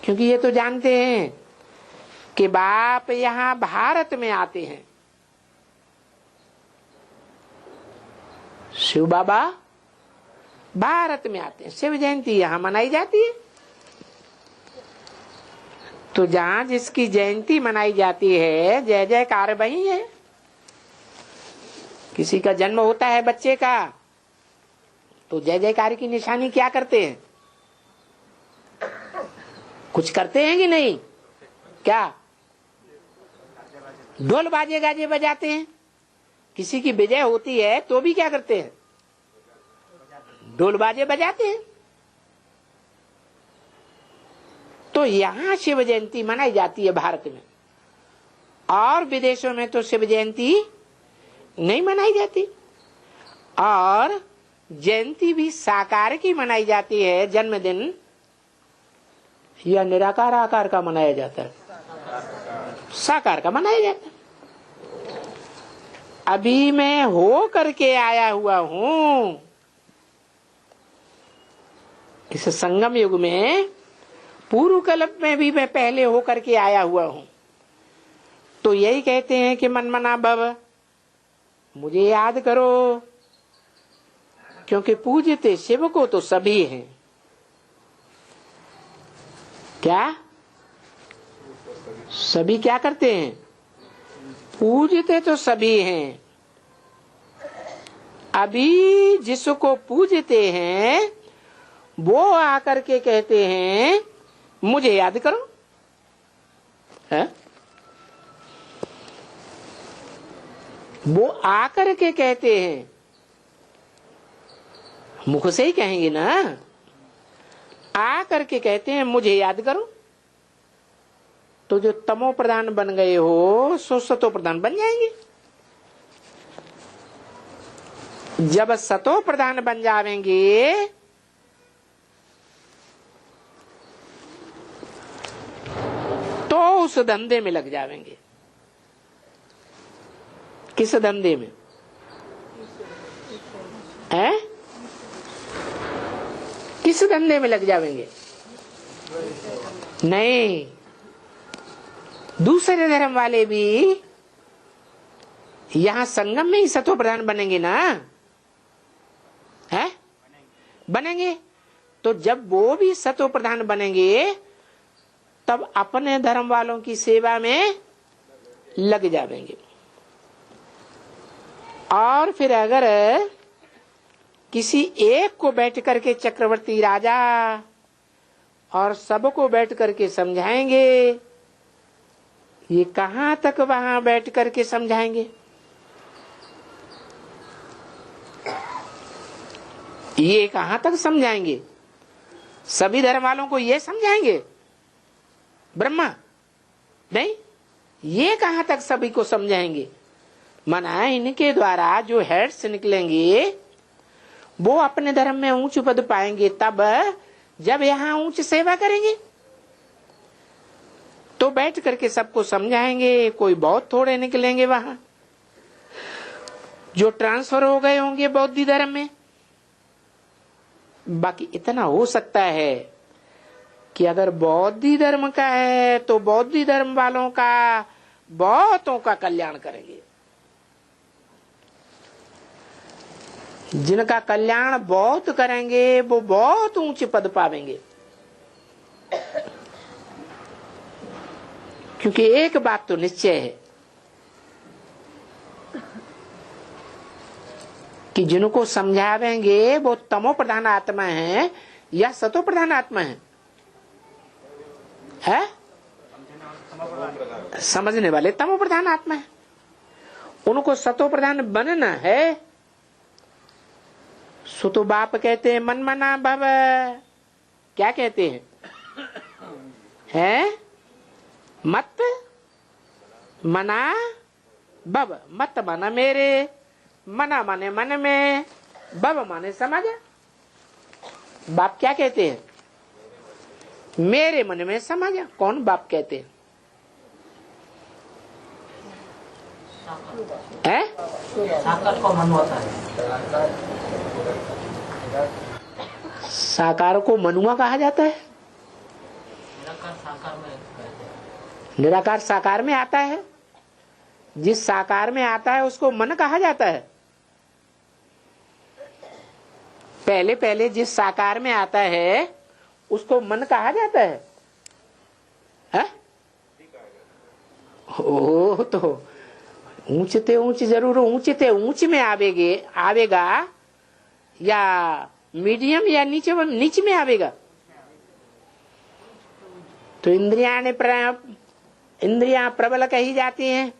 क्योंकि ये तो जानते हैं कि बाप यहाँ भारत में आते हैं। शिव बाबा भारत में आते हैं, शिव जयंती यहाँ मनाई जाती है। तो जहाँ जिसकी जयंती मनाई जाती है, जय जयकार वही है। किसी का जन्म होता है बच्चे का, तो जय जयकार की निशानी क्या करते हैं? कुछ करते हैं कि नहीं? क्या ढोल बाजे गाजे बजाते हैं। किसी की विजय होती है तो भी क्या करते हैं? ढोल बाजे बजाते हैं। तो यहाँ शिव जयंती मनाई जाती है भारत में, और विदेशों में तो शिव जयंती नहीं मनाई जाती। और जयंती भी साकार की मनाई जाती है, जन्मदिन, या निराकार आकार का मनाया जाता है? साकार का मनाया जाता है। अभी मैं हो करके आया हुआ हूं इस संगम युग में, पूर्व कल्प में भी मैं पहले हो करके आया हुआ हूं। तो यही कहते हैं कि मन मना भव, मुझे याद करो, क्योंकि पूजते शिव को तो सभी हैं। क्या सभी क्या करते हैं? पूजते तो सभी हैं। अभी जिसको पूजते हैं वो आकर के कहते हैं मुझे याद करो, है? वो आकर के कहते हैं, मुख से ही कहेंगे ना, आकर के कहते हैं मुझे याद करो। तो जो तमो प्रधान बन गए हो सो सतो प्रधान बन जाएंगे। जब सतो प्रधान बन जाएंगे तो उस धंधे में लग जाएंगे। किस धंधे में? हैं? किस धंधे में लग जाएंगे? नहीं, दूसरे धर्म वाले भी यहां संगम में ही सतो प्रधान बनेंगे ना, है? बनेंगे। तो जब वो भी सतो प्रधान बनेंगे तब अपने धर्म वालों की सेवा में लग जाएंगे। और फिर अगर किसी एक को बैठ करके चक्रवर्ती राजा और सबको बैठ करके समझाएंगे, ये कहां तक वहां बैठ करके समझाएंगे? ये कहां तक समझाएंगे? सभी धर्म वालों को ये समझाएंगे? ब्रह्मा नहीं, ये कहां तक सभी को समझाएंगे? मना इनके द्वारा जो हेड्स निकलेंगे वो अपने धर्म में ऊंच पद पाएंगे तब जब यहाँ ऊंच सेवा करेंगे, तो बैठ करके सबको समझाएंगे। कोई बहुत थोड़े निकलेंगे वहां जो ट्रांसफर हो गए होंगे बौद्ध धर्म में। बाकी इतना हो सकता है कि अगर बौद्ध धर्म का है तो बौद्ध धर्म वालों का बहुतों का कल्याण करेंगे। जिनका कल्याण बहुत करेंगे वो बहुत ऊंचे पद पावेंगे। क्योंकि एक बात तो निश्चय है कि जिनको समझावेंगे वो तमो प्रधान आत्मा है या सतो प्रधान आत्मा है? समझने वाले तमो प्रधान आत्मा है। उनको सतो प्रधान बनना है। सुतो बाप कहते हैं मन मना भव। क्या कहते हैं? मत मना भव। मत माना मेरे, मना माने मन में, भव माने समझ। बाप क्या कहते हैं? मेरे मन में समझ। कौन बाप कहते हैं?
साकार को मन होता है।
साकार को मनुआ कहा जाता है। निराकार साकार में आता है। जिस साकार में आता है उसको मन कहा जाता है। पहले पहले जिस साकार में आता है उसको मन कहा जाता है? ओ तो ऊंचते ऊंच जरूर ऊंचते ऊंच में आवेगा या मीडियम या नीचे में आवेगा। तो इंद्रियां प्रबल कही जाती हैं।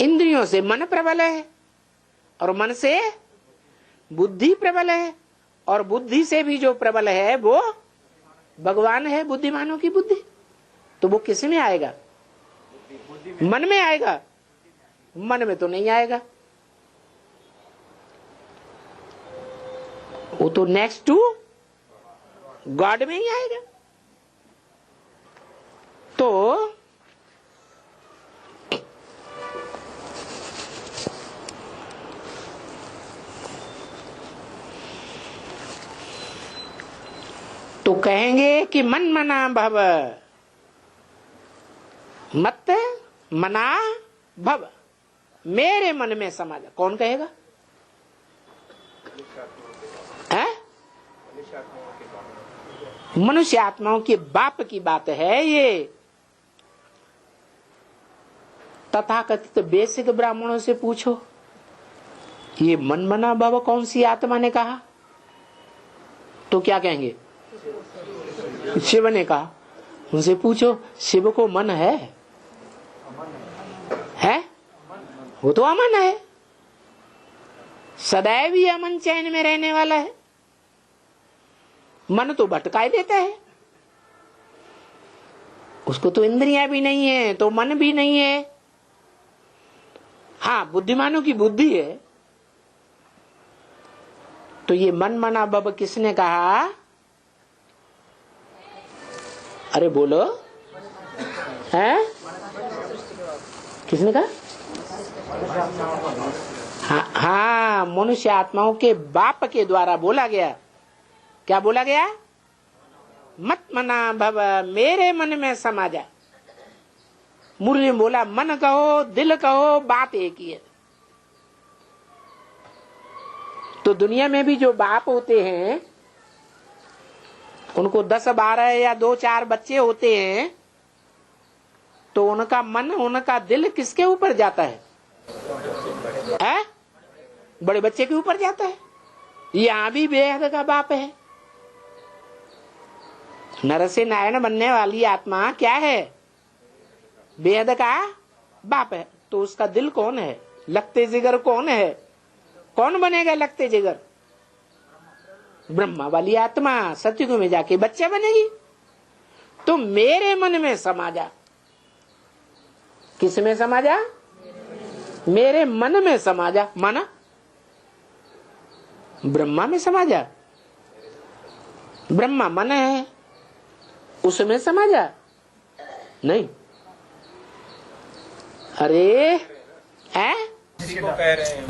इंद्रियों से मन प्रबल है और मन से बुद्धि प्रबल है और बुद्धि से भी जो प्रबल है वो भगवान है, बुद्धिमानों की बुद्धि। तो वो किस में आएगा? मन में आएगा। मन में तो नहीं आएगा, वो तो नेक्स्ट टू गॉड में ही आएगा। तो कहेंगे कि मन मना भव, मत मना भव, मेरे मन में समा जा। कौन कहेगा? मनुष्य आत्माओं के बाप की बात है ये। तथाकथित बेसिक ब्राह्मणों से पूछो, ये मन मना भव कौन सी आत्मा ने कहा? तो क्या कहेंगे? शिव ने कहा। उनसे पूछो, शिव को मन है? वो तो अमन है, सदैव ही अमन चैन में रहने वाला है। मन तो भटकाई देता है, उसको तो इंद्रियां भी नहीं है तो मन भी नहीं है। हाँ, बुद्धिमानों की बुद्धि है। तो ये मन मना भव किसने कहा? अरे बोलो, है? किसने कहा? हाँ, मनुष्य आत्माओं के बाप के द्वारा बोला गया। क्या बोला गया? मत मना भव, मेरे मन में समा जा। मुरली में बोला, मन कहो दिल कहो बात एक ही है। तो दुनिया में भी जो बाप होते हैं उनको 10-12 या 2-4 बच्चे होते हैं, तो उनका मन उनका दिल किसके ऊपर जाता है? बड़े बच्चे के ऊपर जाता है। यहां भी बेहद का बाप है। नर से नारायण बनने वाली आत्मा क्या है? बेहद का बाप है। तो उसका दिल कौन है? लगते जिगर कौन है? कौन बनेगा लगते जिगर? ब्रह्मा वाली आत्मा सतयुग में जाके बच्चा बनेगी। तो मेरे मन में समा जा। किस में समा जा? मेरे मन में समा जा। माना ब्रह्मा में समा जा। ब्रह्मा मन है, उसमें समा जा। नहीं, अरे
किसी को कह रहे हैं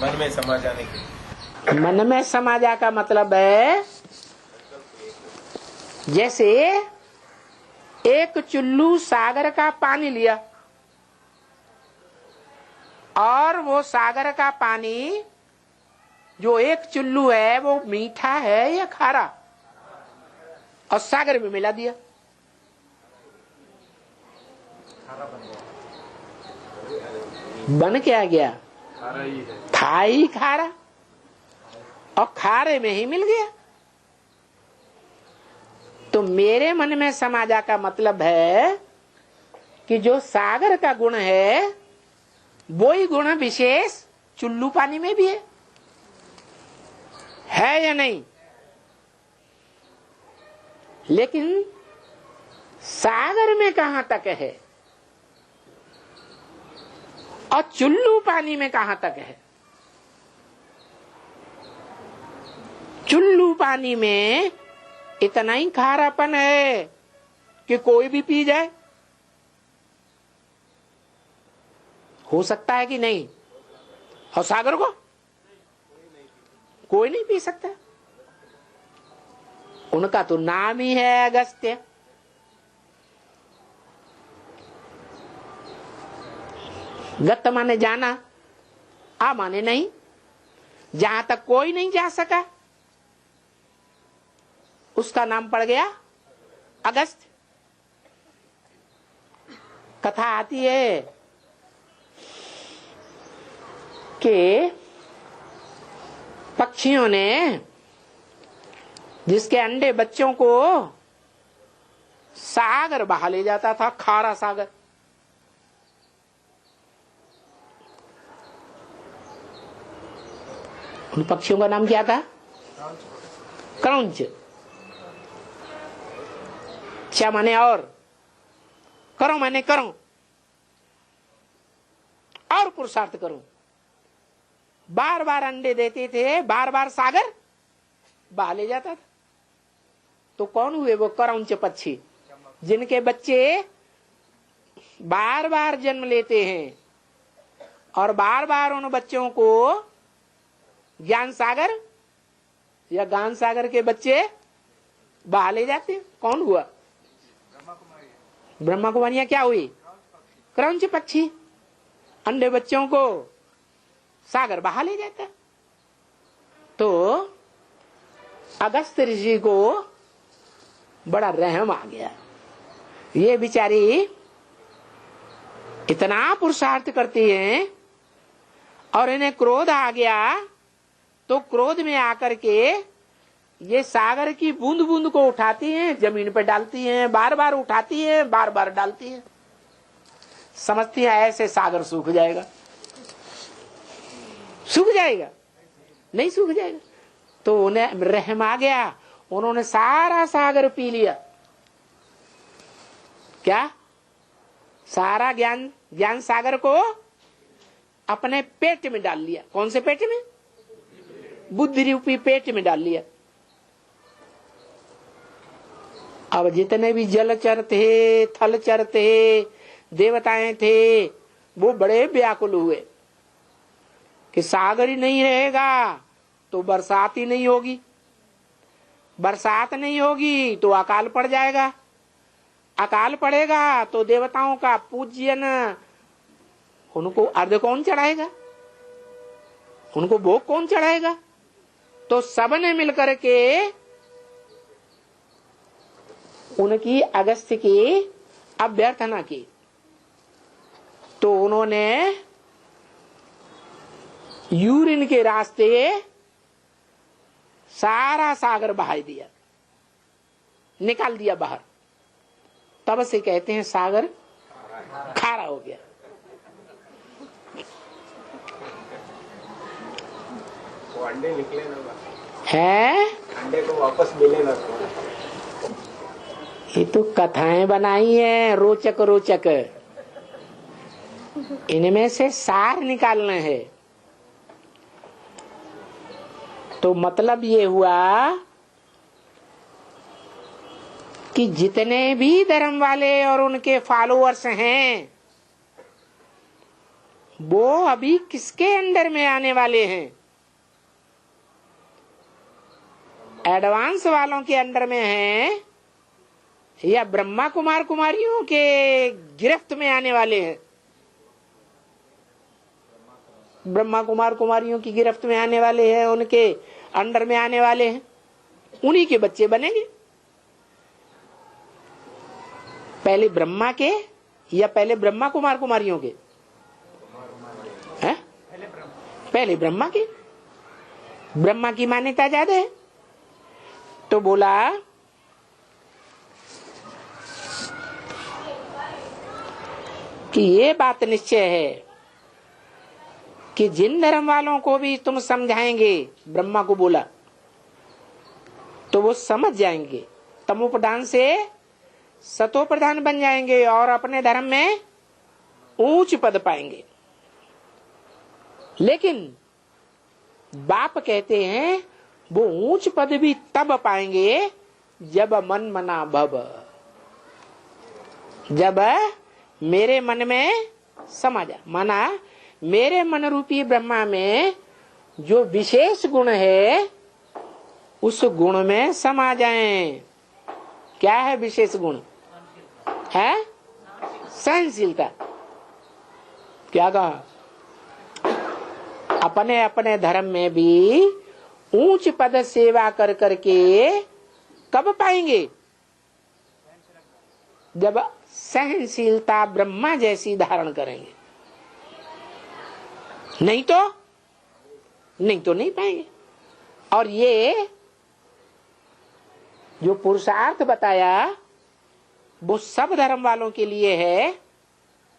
मन में समा जाने के।
मन में समा जा का मतलब है, जैसे एक चुल्लू सागर का पानी लिया और वो सागर का पानी जो एक चुल्लू है वो मीठा है या खारा, और सागर में मिला दिया। बन क्या गया?
खारा ही है।
था ही खारा और खारे में ही मिल गया। तो मेरे मन में समाजा का मतलब है कि जो सागर का गुण है वो ही गुण विशेष चुल्लू पानी में भी है या नहीं? लेकिन सागर में कहां तक है और चुल्लू पानी में कहां तक है? चुल्लू पानी में इतना ही खारापन है कि कोई भी पी जाए। हो सकता है कि नहीं? और सागर को कोई नहीं पी सकता। उनका तो नाम ही है अगस्त्य। गत माने जाना, आ माने नहीं। जहां तक कोई नहीं जा सका उसका नाम पड़ गया अगस्त। कथा आती है कि पक्षियों ने जिसके अंडे बच्चों को सागर बहा ले जाता था, खारा सागर। उन पक्षियों का नाम क्या था? क्रौंच। चा माने और, करो माने करो, और पुरुषार्थ करो। बार बार अंडे देते थे, बार बार सागर बहा ले जाता था। तो कौन हुए वो क्रौंच पक्षी जिनके बच्चे बार बार जन्म लेते हैं और बार बार उन बच्चों को ज्ञान सागर या गान सागर के बच्चे बहा ले जाते हैं। कौन हुआ? ब्रह्मा कुमारियां क्या हुई? क्रौंच पक्षी अंडे बच्चों को सागर बहा ले जाता। तो अगस्त ऋषि को बड़ा रहम आ गया। ये बिचारी इतना पुरुषार्थ करती हैं और इन्हें क्रोध आ गया, तो क्रोध में आकर के ये सागर की बूंद बूंद को उठाती हैं, जमीन पर डालती हैं, बार बार उठाती हैं, बार बार डालती हैं। समझती है ऐसे सागर सूख जाएगा। सूख जाएगा? नहीं सूख जाएगा। तो उन्हें रहम आ गया, उन्होंने सारा सागर पी लिया। क्या? सारा ज्ञान सागर को अपने पेट में डाल लिया। कौन से पेट में? बुद्धि रूपी पेट में डाल लिया। अब जितने भी जलचर थे, थलचर थे, देवताएं थे, वो बड़े व्याकुल हुए कि सागर ही नहीं रहेगा तो बरसात ही नहीं होगी, बरसात नहीं होगी तो अकाल पड़ जाएगा, अकाल पड़ेगा तो देवताओं का पूजन, उनको अर्घ कौन चढ़ाएगा, उनको भोग कौन चढ़ाएगा? तो सबने मिलकर के उनकी अगस्त्य की अभ्यर्थना की। तो उन्होंने यूरिन के रास्ते सारा सागर बहा दिया, निकाल दिया बाहर। तब से कहते हैं सागर खारा हो गया।
वो अंडे निकले ना
है,
अंडे को वापस मिले ना।
ये तो कथाएं बनाई है रोचक रोचक, इनमें से सार निकालना है। तो मतलब ये हुआ कि जितने भी धर्म वाले और उनके फॉलोअर्स हैं वो अभी किसके अंडर में आने वाले हैं? एडवांस वालों के अंडर में हैं या ब्रह्मा कुमार कुमारियों के गिरफ्त में आने वाले हैं? ब्रह्मा कुमार कुमारियों की गिरफ्त में आने वाले हैं, उनके अंडर में आने वाले हैं, उन्हीं के बच्चे बनेंगे। पहले ब्रह्मा के या पहले ब्रह्मा कुमार कुमारियों के? हैं? पहले ब्रह्मा की मान्यता ज्यादा है। तो बोला कि ये बात निश्चय है कि जिन धर्म वालों को भी तुम समझाएंगे, ब्रह्मा को बोला, तो वो समझ जाएंगे, तमोप्रधान से सतोप्रधान बन जाएंगे और अपने धर्म में ऊंच पद पाएंगे। लेकिन बाप कहते हैं वो ऊंच पद भी तब पाएंगे जब मन मना भव, जब मेरे मन में समा जा, माना मेरे मन रूपी ब्रह्मा में जो विशेष गुण है उस गुण में समा जाएं। क्या है विशेष गुण? है सहनशीलता। क्या कहा? अपने अपने धर्म में भी ऊंच पद सेवा कर करके कब पाएंगे? जब सहनशीलता ब्रह्मा जैसी धारण करेंगे। नहीं तो नहीं पाएंगे। और ये जो पुरुषार्थ बताया वो सब धर्म वालों के लिए है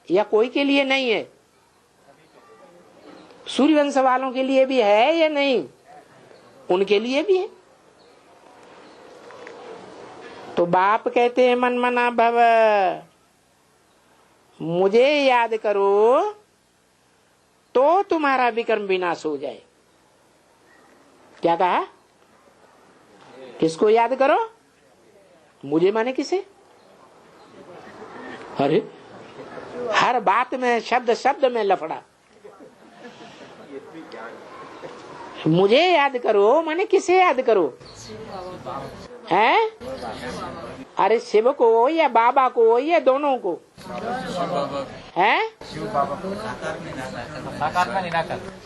या कोई के लिए नहीं है? सूर्यवंश वालों के लिए भी है या नहीं? उनके लिए भी है। तो बाप कहते हैं मन मना भव, मुझे याद करो तो तुम्हारा विक्रम विनाश हो जाए। क्या कहा? किसको याद करो? मुझे माने किसे? अरे हर बात में शब्द शब्द में लफड़ा। मुझे याद करो माने किसे याद करो? हैं? अरे शिव को या बाबा को या दोनों को? हैं?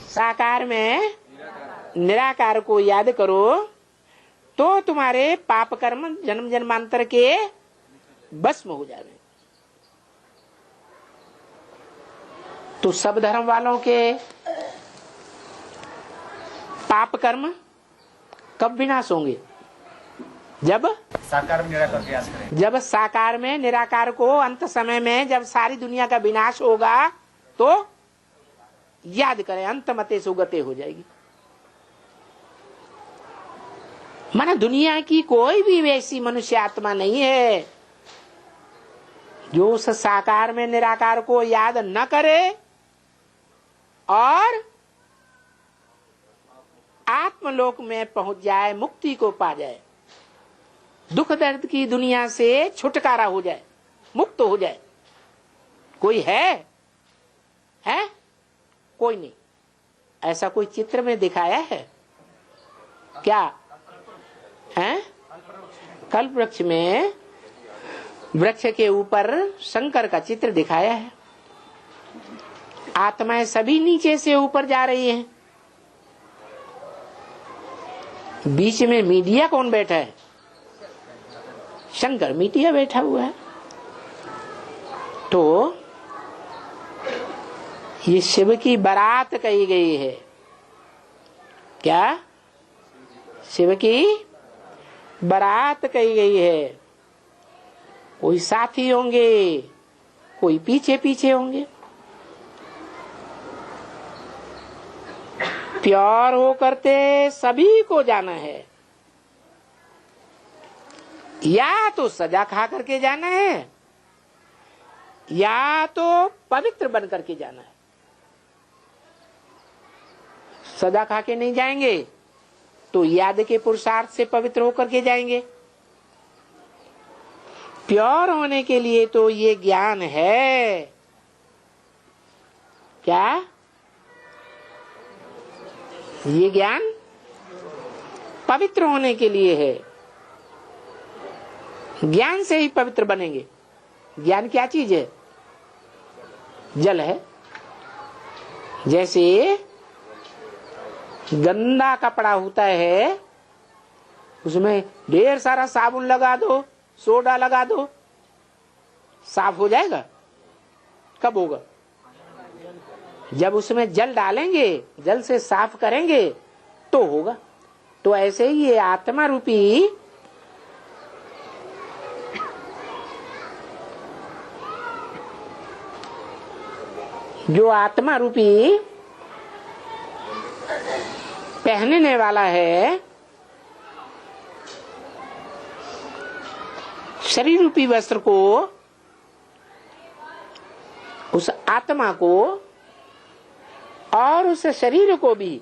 साकार में निराकार को याद करो तो तुम्हारे पाप कर्म जन्म जन्मांतर के भस्म हो जाए। तो सब धर्म वालों के पाप कर्म कब विनाश होंगे? जब
साकार में निराकार को याद करें।
जब साकार में निराकार को अंत समय में जब सारी दुनिया का विनाश होगा तो याद करें, अंत मते सुगते हो जाएगी। माना दुनिया की कोई भी वैसी मनुष्य आत्मा नहीं है जो उस साकार में निराकार को याद न करे और आत्मलोक में पहुंच जाए, मुक्ति को पा जाए, दुख दर्द की दुनिया से छुटकारा हो जाए, मुक्त हो जाए। कोई है? कोई नहीं। ऐसा कोई चित्र में दिखाया है क्या? है कल्प वृक्ष में, वृक्ष के ऊपर शंकर का चित्र दिखाया है। आत्माएं सभी नीचे से ऊपर जा रही हैं। बीच में मीडिया कौन बैठा है? शंकर मीडिया बैठा हुआ है। तो ये शिव की बारात कही गई है। क्या? शिव की बारात कही गई है। कोई साथी होंगे, कोई पीछे पीछे होंगे। प्योर हो करते सभी को जाना है, या तो सजा खा करके जाना है या तो पवित्र बन करके जाना है। सजा खा के नहीं जाएंगे तो याद के पुरुषार्थ से पवित्र होकर के जाएंगे। प्योर होने के लिए तो ये ज्ञान है। क्या? ये ज्ञान पवित्र होने के लिए है। ज्ञान से ही पवित्र बनेंगे। ज्ञान क्या चीज है? जल है। जैसे गंदा कपड़ा होता है, उसमें ढेर सारा साबुन लगा दो, सोडा लगा दो, साफ हो जाएगा? कब होगा? जब उसमें जल डालेंगे, जल से साफ करेंगे तो होगा। तो ऐसे ही ये आत्मा रूपी जो आत्मा रूपी पहनने वाला है, शरीर रूपी वस्त्र को, उस आत्मा को और उस शरीर को भी,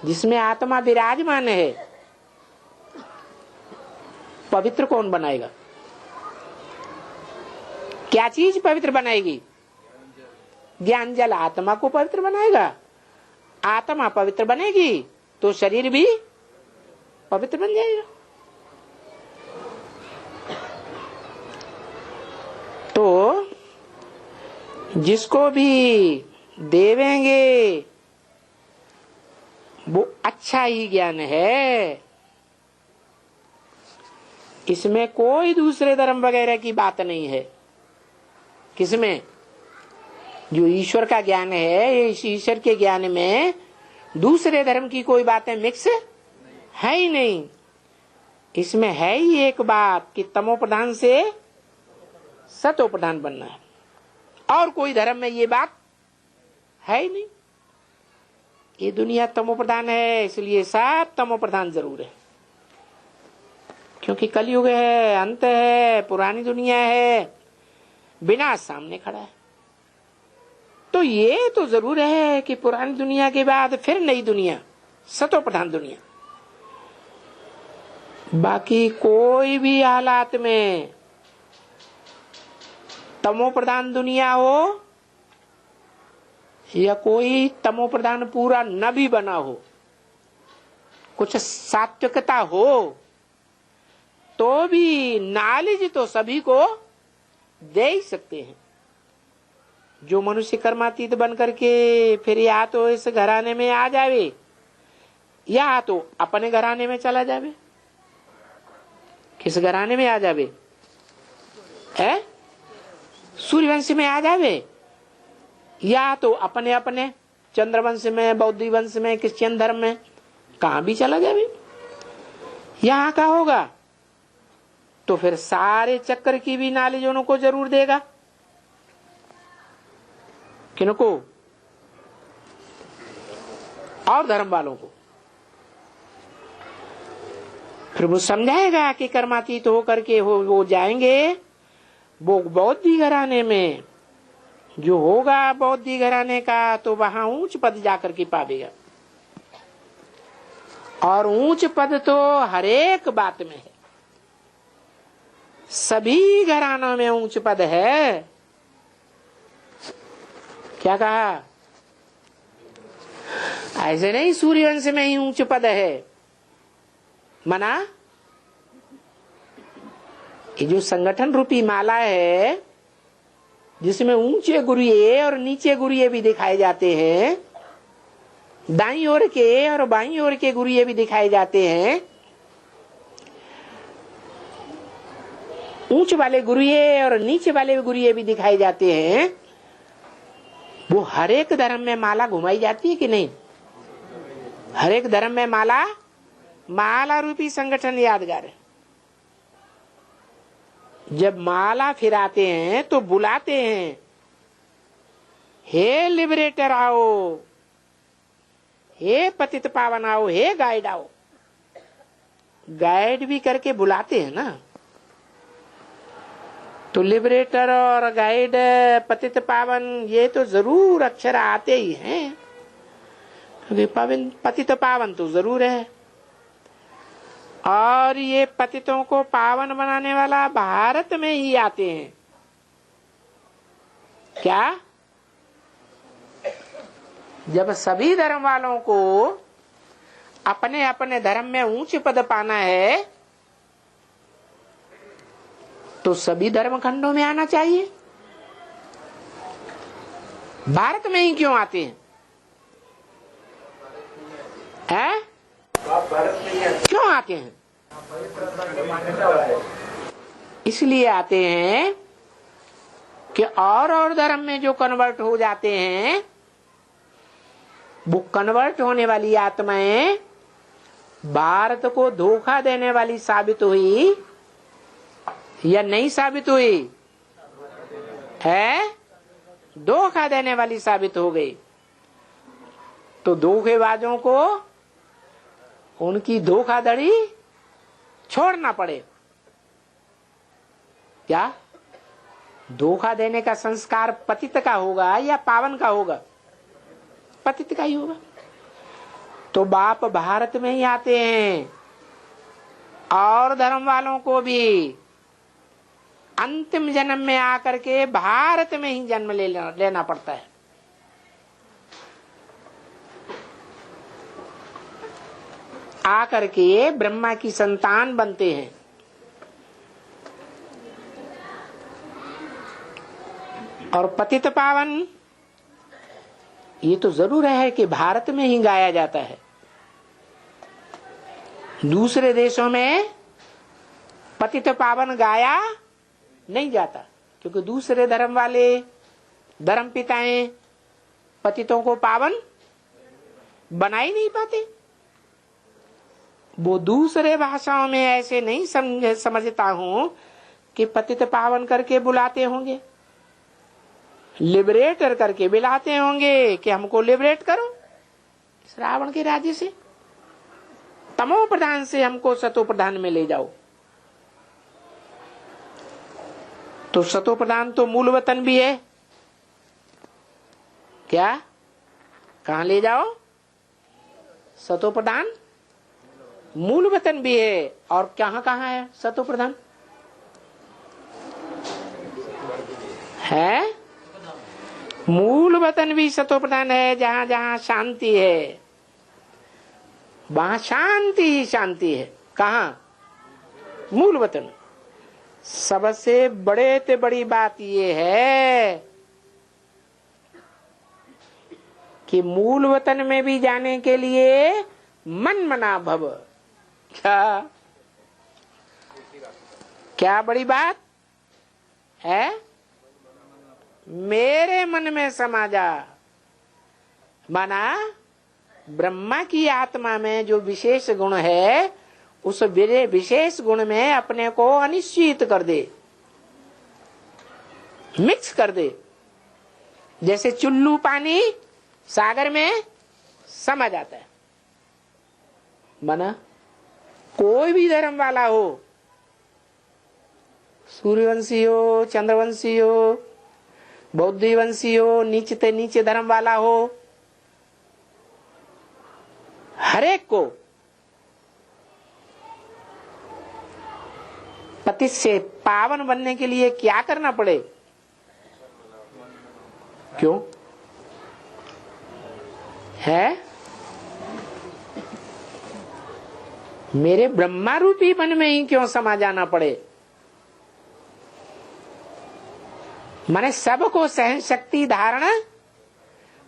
जिसमें आत्मा विराजमान है, पवित्र कौन बनाएगा? क्या चीज पवित्र बनाएगी? ज्ञान जल आत्मा को पवित्र बनाएगा। आत्मा पवित्र बनेगी तो शरीर भी पवित्र बन जाएगा। तो जिसको भी देवेंगे वो अच्छा ही ज्ञान है। इसमें कोई दूसरे धर्म वगैरह की बात नहीं है। किसमें? जो ईश्वर का ज्ञान है, इस ईश्वर के ज्ञान में दूसरे धर्म की कोई बातें मिक्स है ही नहीं। इसमें है ही एक बात कि तमो प्रधान से सतो प्रधान बनना है, और कोई धर्म में ये बात है ही नहीं। ये दुनिया तमो प्रधान है, इसलिए सब तमो प्रधान जरूर है, क्योंकि कलयुग है, अंत है, पुरानी दुनिया है, विनाश सामने खड़ा है। तो ये तो जरूर है कि पुरानी दुनिया के बाद फिर नई दुनिया, सतो प्रधान दुनिया। बाकी कोई भी हालात में तमो प्रधान दुनिया हो या कोई तमो प्रधान पूरा न भी बना हो, कुछ सात्विकता हो, तो भी नॉलेज तो सभी को दे ही सकते हैं। जो मनुष्य कर्मातीत बन करके फिर या तो इस घराने में आ जावे या तो अपने घराने में चला जावे। किस घराने में आ जावे? है सूर्यवंश में आ जावे, या तो अपने अपने चंद्रवंश में, बौद्ध वंश में, क्रिश्चियन धर्म में, कहां भी चला जावे। यहां का होगा तो फिर सारे चक्कर की भी नॉलेज उनको जरूर देगा। किनको? और धर्म वालों को। फिर वो समझाएगा कि कर्मातीत होकर के वो जाएंगे वो बौद्धी घराने में। जो होगा बौद्धी घराने का तो वहां ऊंच पद जाकर के पावेगा, और ऊंच पद तो हरेक बात में है, सभी घरानों में ऊंच पद है। क्या कहा? ऐसे नहीं सूर्यवंश में ही ऊंच पद है। मना ये जो संगठन रूपी माला है, जिसमें ऊंचे गुरुए और नीचे गुरुए भी दिखाए जाते हैं, दाईं ओर के और बाईं ओर के गुरुए भी दिखाए जाते हैं, ऊंच वाले गुरुए और नीचे वाले गुरुए भी दिखाए जाते हैं। वो हर एक धर्म में माला घुमाई जाती है कि नहीं? हर एक धर्म में माला रूपी संगठन यादगार है। जब माला फिराते हैं तो बुलाते हैं, हे लिबरेटर आओ, हे पतित पावन आओ, हे गाइड आओ। गाइड भी करके बुलाते हैं ना। तो लिबरेटर और गाइड, पतित पावन, ये तो जरूर अक्षर आते ही हैं, क्योंकि पतित पावन तो जरूर है। और ये पतितों को पावन बनाने वाला भारत में ही आते हैं। क्या? जब सभी धर्म वालों को अपने अपने धर्म में ऊंच पद पाना है तो सभी धर्म खंडों में आना चाहिए। भारत में ही क्यों आते हैं? हैं? क्यों आते हैं? इसलिए आते हैं कि और धर्म में जो कन्वर्ट हो जाते हैं, वो कन्वर्ट होने वाली आत्माएं भारत को धोखा देने वाली साबित हुई या नहीं साबित हुई? है, धोखा देने वाली साबित हो गई। तो धोखेबाजों को उनकी धोखाधड़ी छोड़ना पड़े। क्या धोखा देने का संस्कार पतित का होगा या पावन का होगा? पतित का ही होगा। तो बाप भारत में ही आते हैं, और धर्म वालों को भी अंतिम जन्म में आकर के भारत में ही जन्म लेना पड़ता है। आकर के ब्रह्मा की संतान बनते हैं। और पतित पावन ये तो जरूर है कि भारत में ही गाया जाता है। दूसरे देशों में पतित पावन गाया नहीं जाता, क्योंकि दूसरे धर्म वाले धर्म पिताएं पतितों को पावन बना ही नहीं पाते। वो दूसरे भाषाओं में ऐसे नहीं समझता हूं कि पतित पावन करके बुलाते होंगे, लिबरेटर करके बुलाते होंगे कि हमको लिबरेट करो रावण के राज्य से, तमो प्रधान से हमको सतो प्रधान में ले जाओ। तो सतो प्रधान तो मूल वतन भी है क्या? कहां ले जाओ? सतो प्रधान मूल वतन भी है। और कहां कहां है सतो प्रधान? है मूल वतन भी सतो प्रधान है। जहां जहां शांति है वहां शांति ही शांति है। कहां? मूल वतन। सबसे बड़े ते बड़ी बात ये है कि मूल वतन में भी जाने के लिए मन मना भव। क्या बड़ी बात है? मेरे मन में समा जा। माना ब्रह्मा की आत्मा में जो विशेष गुण है, उस विशेष गुण में अपने को अनिश्चित कर दे, मिक्स कर दे। जैसे चुल्लू पानी सागर में समा जाता है। माना कोई भी धर्म वाला हो, सूर्यवंशी हो, चंद्रवंशी हो, बौद्धवंशी हो, नीचे ते नीचे धर्म वाला हो, हरेक को पति से पावन बनने के लिए क्या करना पड़े? क्यों है? मेरे ब्रह्मा रूपी मन में ही क्यों समा जाना पड़े? माने सबको सहन शक्ति धारण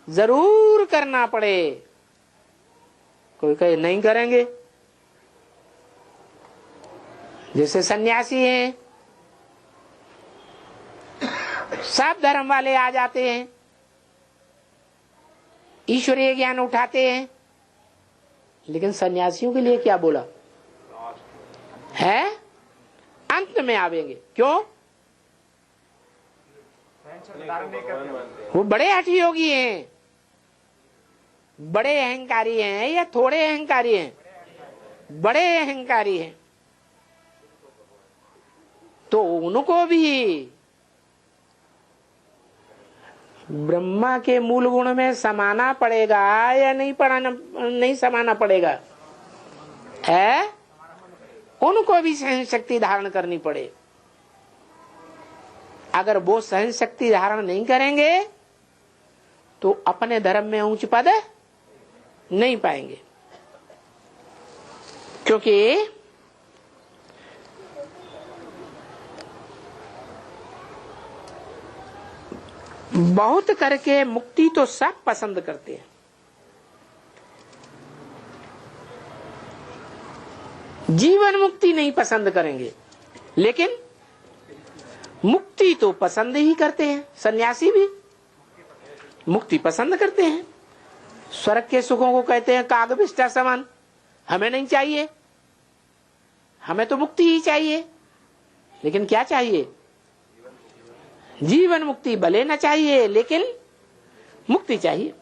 जरूर करना पड़े। कोई कहे नहीं करेंगे, जैसे सन्यासी हैं, सब धर्म वाले आ जाते हैं, ईश्वरीय ज्ञान उठाते हैं, लेकिन सन्यासियों के लिए क्या बोला है? अंत में आवेंगे। क्यों? वो बड़े हठी योगी हैं, बड़े अहंकारी हैं या थोड़े अहंकारी हैं? बड़े अहंकारी हैं। तो उनको भी ब्रह्मा के मूल गुण में समाना पड़ेगा या नहीं समाना पड़ेगा? है? उनको भी सहन शक्ति धारण करनी पड़े। अगर वो सहन शक्ति धारण नहीं करेंगे तो अपने धर्म में उच्च पद नहीं पाएंगे। क्योंकि बहुत करके मुक्ति तो सब पसंद करते हैं, जीवन मुक्ति नहीं पसंद करेंगे, लेकिन मुक्ति तो पसंद ही करते हैं, सन्यासी भी मुक्ति पसंद करते हैं। स्वर्ग के सुखों को कहते हैं काग बिष्टा समान, हमें नहीं चाहिए, हमें तो मुक्ति ही चाहिए। लेकिन क्या चाहिए? जीवन मुक्ति भले न चाहिए, लेकिन मुक्ति चाहिए।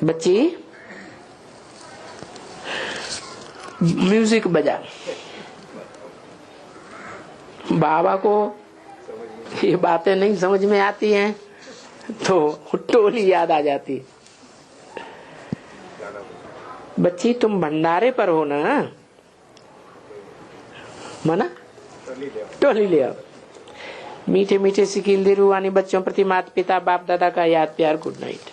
बच्ची म्यूजिक बजा। बाबा को ये बातें नहीं समझ में आती हैं तो टोली याद आ जाती। बच्ची तुम भंडारे पर हो ना, मना टोली ले आओ। मीठे मीठे सिकील दे रूहानी बच्चों प्रति माता पिता बाप दादा का याद प्यार। Good night.